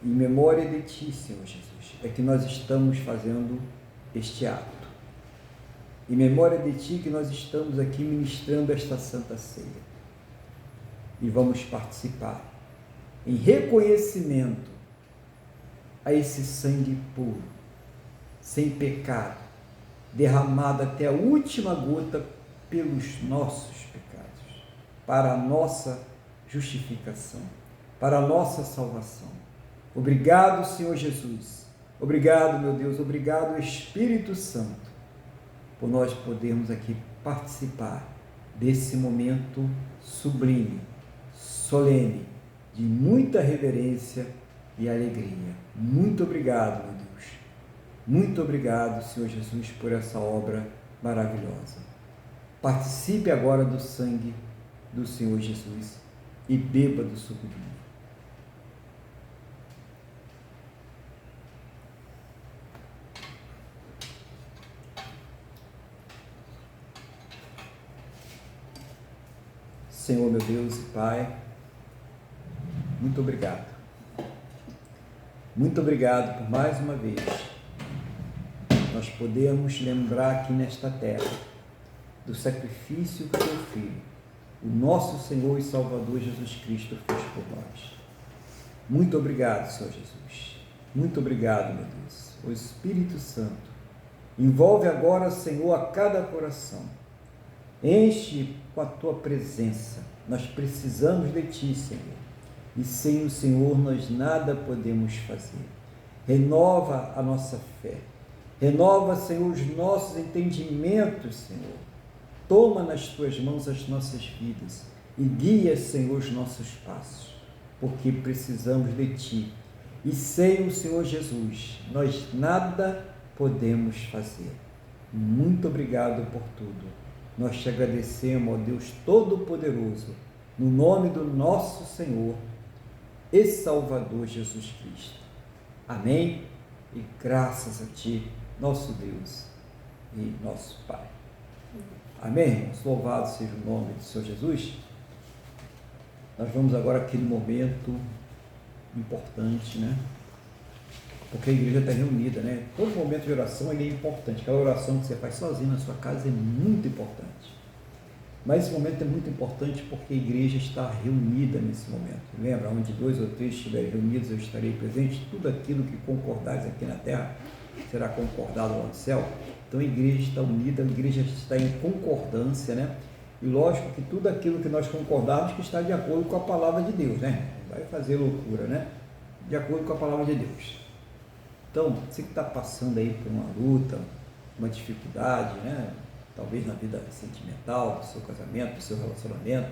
Speaker 1: Em memória de Ti, Senhor Jesus, é que nós estamos fazendo este ato. Em memória de Ti que nós estamos aqui ministrando esta Santa Ceia. E vamos participar em reconhecimento a esse sangue puro, sem pecado, derramado até a última gota pelos nossos pecados, para a nossa justificação, para a nossa salvação. Obrigado, Senhor Jesus. Obrigado, meu Deus. Obrigado, Espírito Santo, por nós podermos aqui participar desse momento sublime, solene, de muita reverência e alegria. Muito obrigado, meu Deus. Muito obrigado, Senhor Jesus, por essa obra maravilhosa. Participe agora do sangue do Senhor Jesus e beba do suco de uva. Senhor, meu Deus e Pai, muito obrigado. Muito obrigado por mais uma vez nós podemos lembrar aqui nesta terra do sacrifício que teu Filho, o nosso Senhor e Salvador Jesus Cristo, fez por nós. Muito obrigado, Senhor Jesus. Muito obrigado, meu Deus. O Espírito Santo envolve agora, Senhor, a cada coração. Enche com a tua presença. Nós precisamos de ti, Senhor. E sem o Senhor nós nada podemos fazer. Renova a nossa fé. Renova, Senhor, os nossos entendimentos, Senhor. Toma nas tuas mãos as nossas vidas e guia, Senhor, os nossos passos, porque precisamos de ti. E sem o Senhor Jesus nós nada podemos fazer. Muito obrigado por tudo. Nós te agradecemos, ó Deus Todo-Poderoso, no nome do nosso Senhor e Salvador Jesus Cristo. Amém? E graças a Ti, nosso Deus e nosso Pai. Amém, irmãos? Louvado seja o nome do Senhor Jesus. Nós vamos agora aqui no momento importante, né? Porque a igreja está reunida, né? Todo momento de oração ele é importante. Aquela oração que você faz sozinho na sua casa é muito importante. Mas esse momento é muito importante porque a igreja está reunida nesse momento. Lembra? Onde 2 ou 3 estiverem reunidos, eu estarei presente. Tudo aquilo que concordares aqui na terra será concordado lá no céu. Então a igreja está unida, a igreja está em concordância, né? E lógico que tudo aquilo que nós concordarmos que está de acordo com a palavra de Deus, né? Não vai fazer loucura, né? De acordo com a palavra de Deus. Então, você que está passando aí por uma luta, uma dificuldade, né? Talvez na vida sentimental, do seu casamento, do seu relacionamento,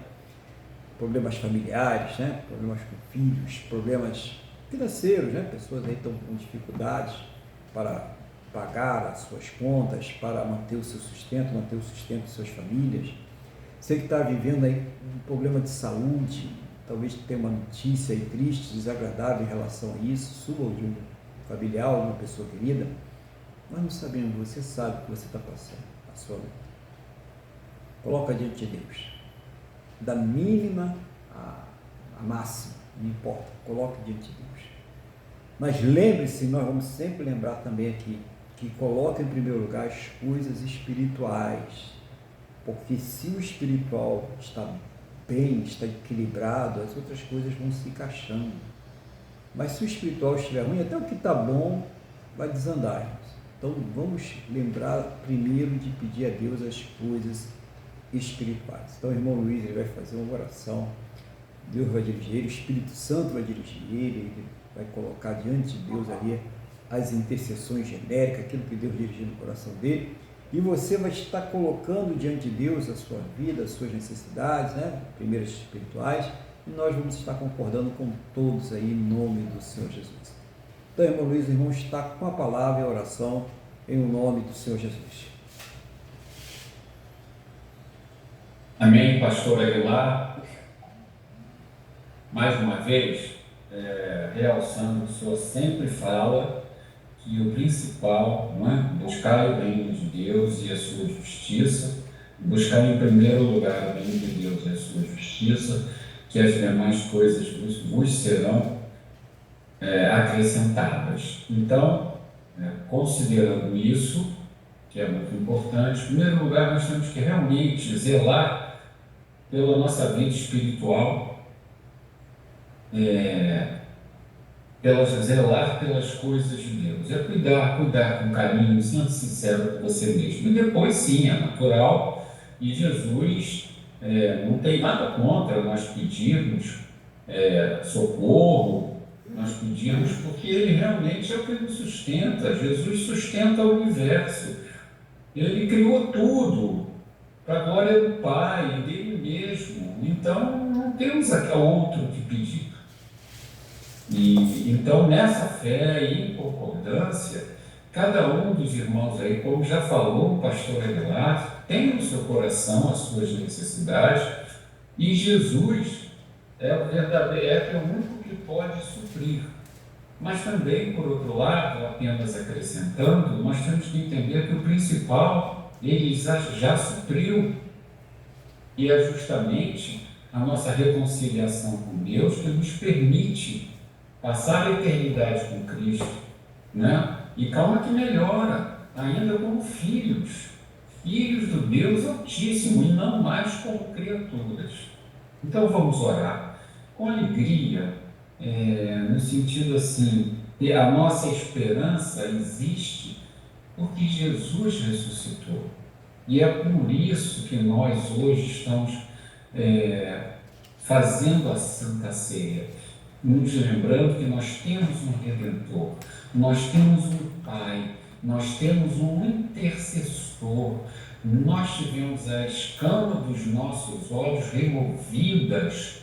Speaker 1: problemas familiares, né? Problemas com filhos, problemas financeiros, né? Pessoas aí estão com dificuldades para pagar as suas contas, para manter o seu sustento, manter o sustento de suas famílias. Você que está vivendo aí um problema de saúde, talvez tenha uma notícia aí triste, desagradável em relação a isso, sua ou de um familiar, ou uma pessoa querida. Nós não sabemos, você sabe o que você está passando, a sua luta. Coloca diante de Deus, da mínima a máxima, não importa, coloque diante de Deus. Mas lembre-se, nós vamos sempre lembrar também aqui, que coloque em primeiro lugar as coisas espirituais, porque se o espiritual está bem, está equilibrado, as outras coisas vão se encaixando. Mas se o espiritual estiver ruim, até o que está bom vai desandar. Então vamos lembrar primeiro de pedir a Deus as coisas espirituais. Então o irmão Luiz ele vai fazer uma oração, Deus vai dirigir ele, o Espírito Santo vai dirigir ele vai colocar diante de Deus ali as intercessões genéricas, aquilo que Deus dirigiu no coração dele, e você vai estar colocando diante de Deus a sua vida, as suas necessidades, né? Primeiras espirituais, e nós vamos estar concordando com todos aí em nome do Senhor Jesus. Então, irmão Luiz, o irmão está com a palavra e a oração em nome do Senhor Jesus.
Speaker 3: Amém, pastor Aguilar. Mais uma vez, realçando que o Senhor sempre fala que o principal, não é? Buscar o reino de Deus e a sua justiça, buscar em primeiro lugar o reino de Deus e a sua justiça, que as demais coisas vos serão acrescentadas. Então, considerando isso, que é muito importante, em primeiro lugar nós temos que realmente zelar pela nossa vida espiritual, zelar pelas coisas de Deus, cuidar com carinho, sendo sincero com você mesmo. E depois sim, é natural, e Jesus não tem nada contra nós pedirmos socorro, nós pedimos porque Ele realmente é o que nos sustenta. Jesus sustenta o universo, Ele criou tudo para a glória do Pai, dele mesmo. Então não temos outro que pedir. E então, nessa fé e em concordância, cada um dos irmãos aí, como já falou o pastor Aguilar, tem no seu coração as suas necessidades, e Jesus é o único que pode suprir. Mas também, por outro lado, apenas acrescentando, nós temos que entender que o principal Ele já supriu, e é justamente a nossa reconciliação com Deus que nos permite passar a eternidade com Cristo, né? E calma que melhora, ainda como filhos do Deus Altíssimo, e não mais como criaturas. Então vamos orar com alegria, no sentido assim, que a nossa esperança existe porque Jesus ressuscitou, e é por isso que nós hoje estamos fazendo a Santa Ceia, nos lembrando que nós temos um Redentor, nós temos um Pai, nós temos um intercessor, nós tivemos a escama dos nossos olhos removidas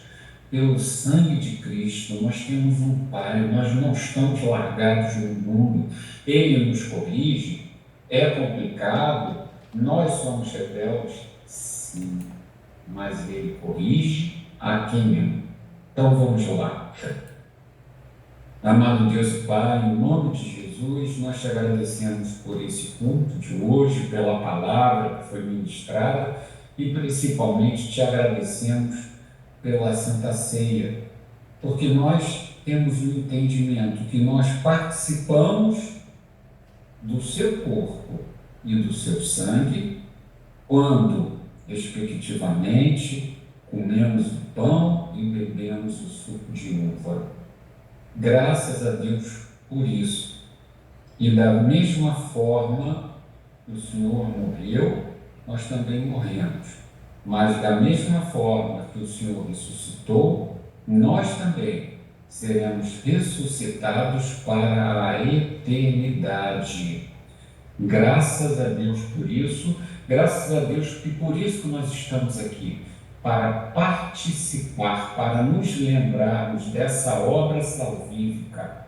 Speaker 3: pelo sangue de Cristo, nós temos um Pai, nós não estamos largados no mundo, Ele nos corrige, é complicado, nós somos rebeldes, sim, mas Ele corrige a quem ama. Então vamos lá. Amado Deus e Pai, em nome de Jesus, nós te agradecemos por esse culto de hoje, pela palavra que foi ministrada, e principalmente te agradecemos pela Santa Ceia, porque nós temos um entendimento que nós participamos do seu corpo e do seu sangue quando, respectivamente, comemos o pão e bebemos o suco de uva. Graças a Deus por isso. E da mesma forma que o Senhor morreu, nós também morremos. Mas da mesma forma que o Senhor ressuscitou, nós também seremos ressuscitados para a eternidade. Graças a Deus por isso, graças a Deus que por isso que nós estamos aqui, para participar, para nos lembrarmos dessa obra salvífica.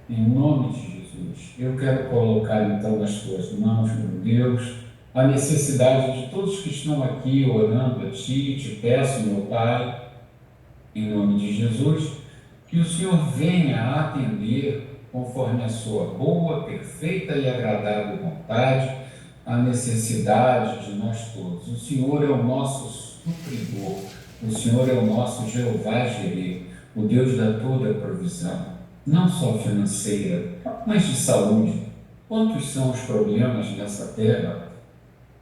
Speaker 3: Em nome de Jesus, eu quero colocar então nas tuas mãos, meu Deus, a necessidade de todos que estão aqui orando a Ti. Te peço, meu Pai, em nome de Jesus, que o Senhor venha a atender, conforme a sua boa, perfeita e agradável vontade, a necessidade de nós todos. O Senhor é o nosso supridor, o Senhor é o nosso Jeová Jireh, o Deus da toda provisão, não só financeira, mas de saúde. Quantos são os problemas nessa terra?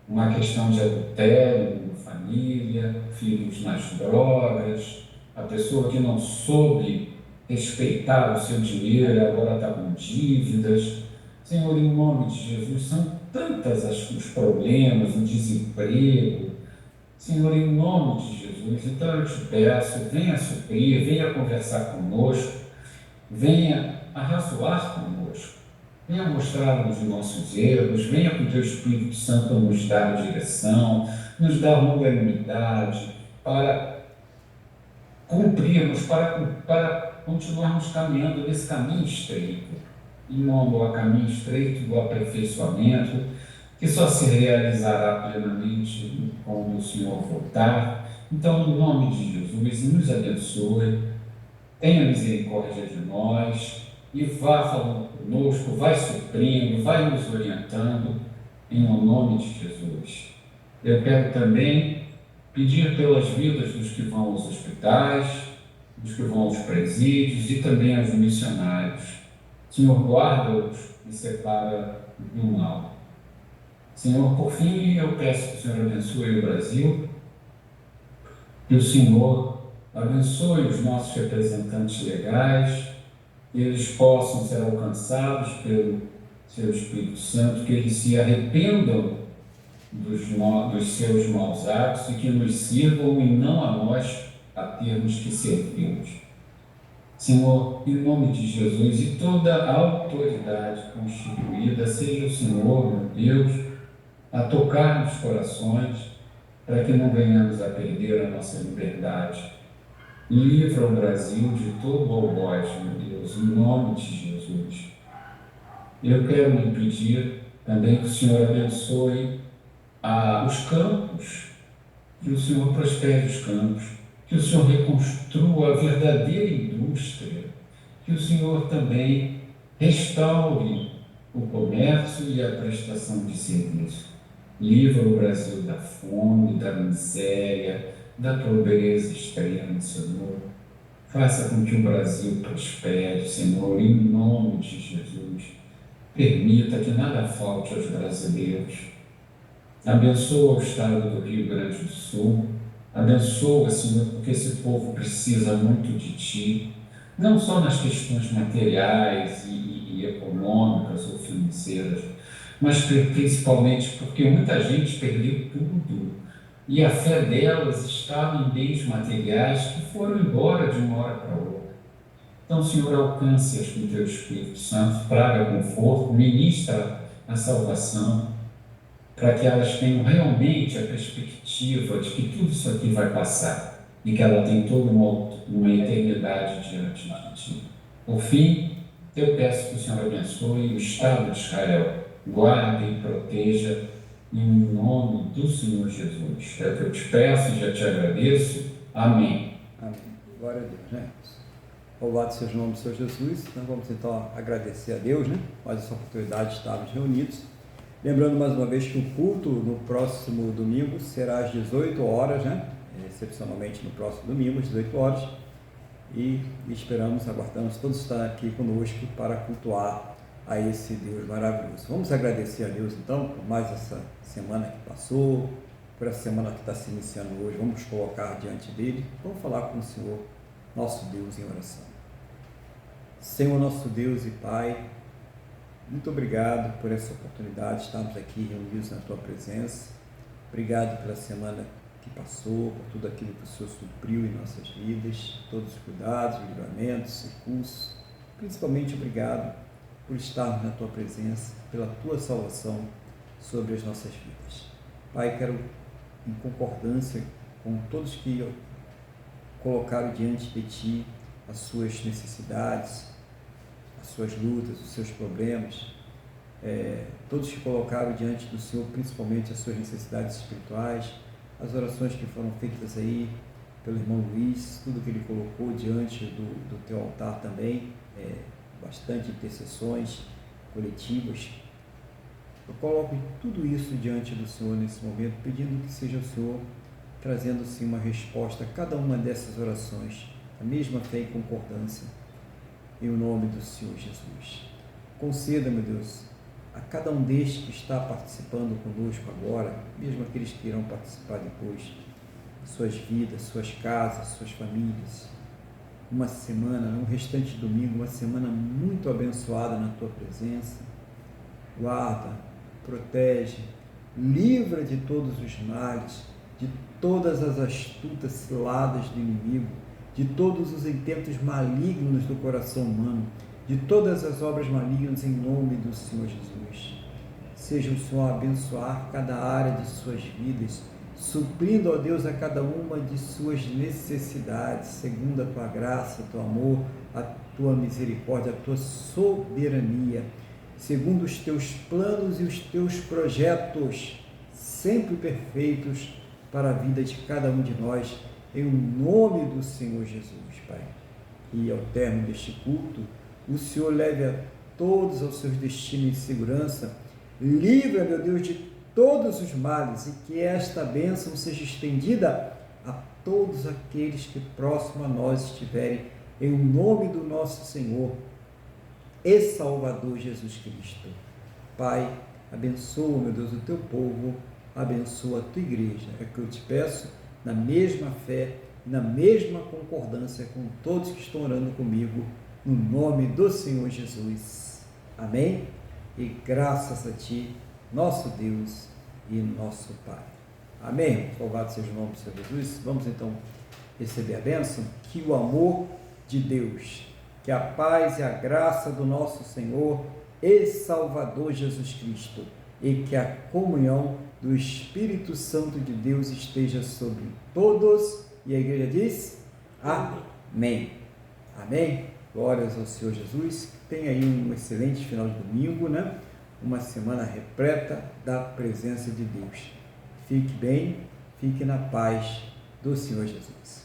Speaker 3: Uma questão de adultério na família, filhos nas drogas, a pessoa que não soube respeitar o seu dinheiro e agora está com dívidas. Senhor, em nome de Jesus, são tantas os problemas, o desemprego. Senhor, em nome de Jesus, então eu te peço, venha suprir, venha conversar conosco, venha arrazoar conosco, venha mostrar-nos os nossos erros, venha com o teu Espírito Santo nos dar direção, nos dar longanimidade para cumprirmos, para continuarmos caminhando nesse caminho estreito, indo a caminho estreito do aperfeiçoamento, que só se realizará plenamente quando o Senhor voltar. Então, em nome de Jesus, nos abençoe, tenha misericórdia de nós e vá falando conosco, vai suprindo, vai nos orientando, em nome de Jesus. Eu quero também pedir pelas vidas dos que vão aos hospitais, dos que vão aos presídios e também aos missionários. Senhor, guarda-os e separa do mal. Senhor, por fim, eu peço que o Senhor abençoe o Brasil, que o Senhor abençoe os nossos representantes legais, que eles possam ser alcançados pelo seu Espírito Santo, que eles se arrependam dos seus maus atos e que nos sirvam e não a nós a termos que servi-los. Senhor, em nome de Jesus, e toda a autoridade constituída, seja o Senhor, meu Deus, a tocar nos corações, para que não venhamos a perder a nossa liberdade. Livra o Brasil de todo algoz, meu Deus, em nome de Jesus. Eu quero lhe pedir também que o Senhor abençoe os campos, que o Senhor prospere os campos, que o Senhor reconstrua a verdadeira indústria, que o Senhor também restaure o comércio e a prestação de serviço. Livra o Brasil da fome, da miséria, da pobreza extrema, Senhor. Faça com que o Brasil prospere, Senhor, em nome de Jesus. Permita que nada falte aos brasileiros. Abençoa o estado do Rio Grande do Sul. Abençoa, Senhor, porque esse povo precisa muito de Ti, não só nas questões materiais e econômicas ou financeiras, mas principalmente porque muita gente perdeu tudo e a fé delas estava em bens materiais que foram embora de uma hora para outra. Então, Senhor, alcance-as com o Teu Espírito Santo, traga conforto, ministra a salvação, para que elas tenham realmente a perspectiva de que tudo isso aqui vai passar e que ela tem toda uma eternidade diante de Ti. Por fim, eu peço que o Senhor abençoe o Estado de Israel, guarde e proteja em nome do Senhor Jesus. É o que eu te peço e já te agradeço. Amém.
Speaker 1: Amém. Glória a Deus, né? Louvado seja o nome do Senhor Jesus. Então vamos então agradecer a Deus, né? Mais essa oportunidade de estarmos reunidos. Lembrando mais uma vez que o culto no próximo domingo será às 18 horas, né? Excepcionalmente no próximo domingo, às 18 horas. E esperamos, aguardamos todos estar aqui conosco para cultuar a esse Deus maravilhoso. Vamos agradecer a Deus então por mais essa semana que passou, por essa semana que está se iniciando hoje. Vamos colocar diante dele, vamos falar com o Senhor, nosso Deus, em oração. Senhor, nosso Deus e Pai, muito obrigado por essa oportunidade de estarmos aqui reunidos na Tua presença. Obrigado pela semana que passou, por tudo aquilo que o Senhor supriu em nossas vidas, todos os cuidados, livramentos, recursos. Principalmente obrigado por estarmos na Tua presença, pela Tua salvação sobre as nossas vidas. Pai, quero, em concordância com todos que colocaram diante de Ti as suas necessidades, as suas lutas, os seus problemas, todos que colocaram diante do Senhor, principalmente as suas necessidades espirituais, as orações que foram feitas aí pelo irmão Luiz, tudo que ele colocou diante do teu altar também, bastante intercessões coletivas. Eu coloco tudo isso diante do Senhor nesse momento, pedindo que seja o Senhor trazendo sim uma resposta a cada uma dessas orações, a mesma fé e concordância, em nome do Senhor Jesus. Conceda, meu Deus, a cada um destes que está participando conosco agora, mesmo aqueles que irão participar depois, suas vidas, suas casas, suas famílias, uma semana, um restante domingo, uma semana muito abençoada na tua presença. Guarda, protege, livra de todos os males, de todas as astutas ciladas do inimigo, de todos os intentos malignos do coração humano, de todas as obras malignas, em nome do Senhor Jesus. Seja o Senhor a abençoar cada área de suas vidas, suprindo, ó Deus, a cada uma de suas necessidades, segundo a tua graça, teu amor, a tua misericórdia, a tua soberania, segundo os teus planos e os teus projetos, sempre perfeitos para a vida de cada um de nós, em nome do Senhor Jesus, Pai. E ao término deste culto, o Senhor leve a todos aos seus destinos em segurança, livra, meu Deus, de todos os males, e que esta bênção seja estendida a todos aqueles que próximo a nós estiverem, em nome do nosso Senhor e Salvador Jesus Cristo. Pai, abençoa, meu Deus, o teu povo, abençoa a tua igreja, é que eu te peço, na mesma fé, na mesma concordância com todos que estão orando comigo, no nome do Senhor Jesus. Amém? E graças a ti, nosso Deus e nosso Pai. Amém? Louvado seja o nome do Senhor Jesus. Vamos então receber a bênção. Que o amor de Deus, que a paz e a graça do nosso Senhor e Salvador Jesus Cristo e que a comunhão do Espírito Santo de Deus esteja sobre todos. E a igreja diz: Amém. Amém. Glórias ao Senhor Jesus. Tenha aí um excelente final de domingo, né? Uma semana repleta da presença de Deus. Fique bem, fique na paz do Senhor Jesus.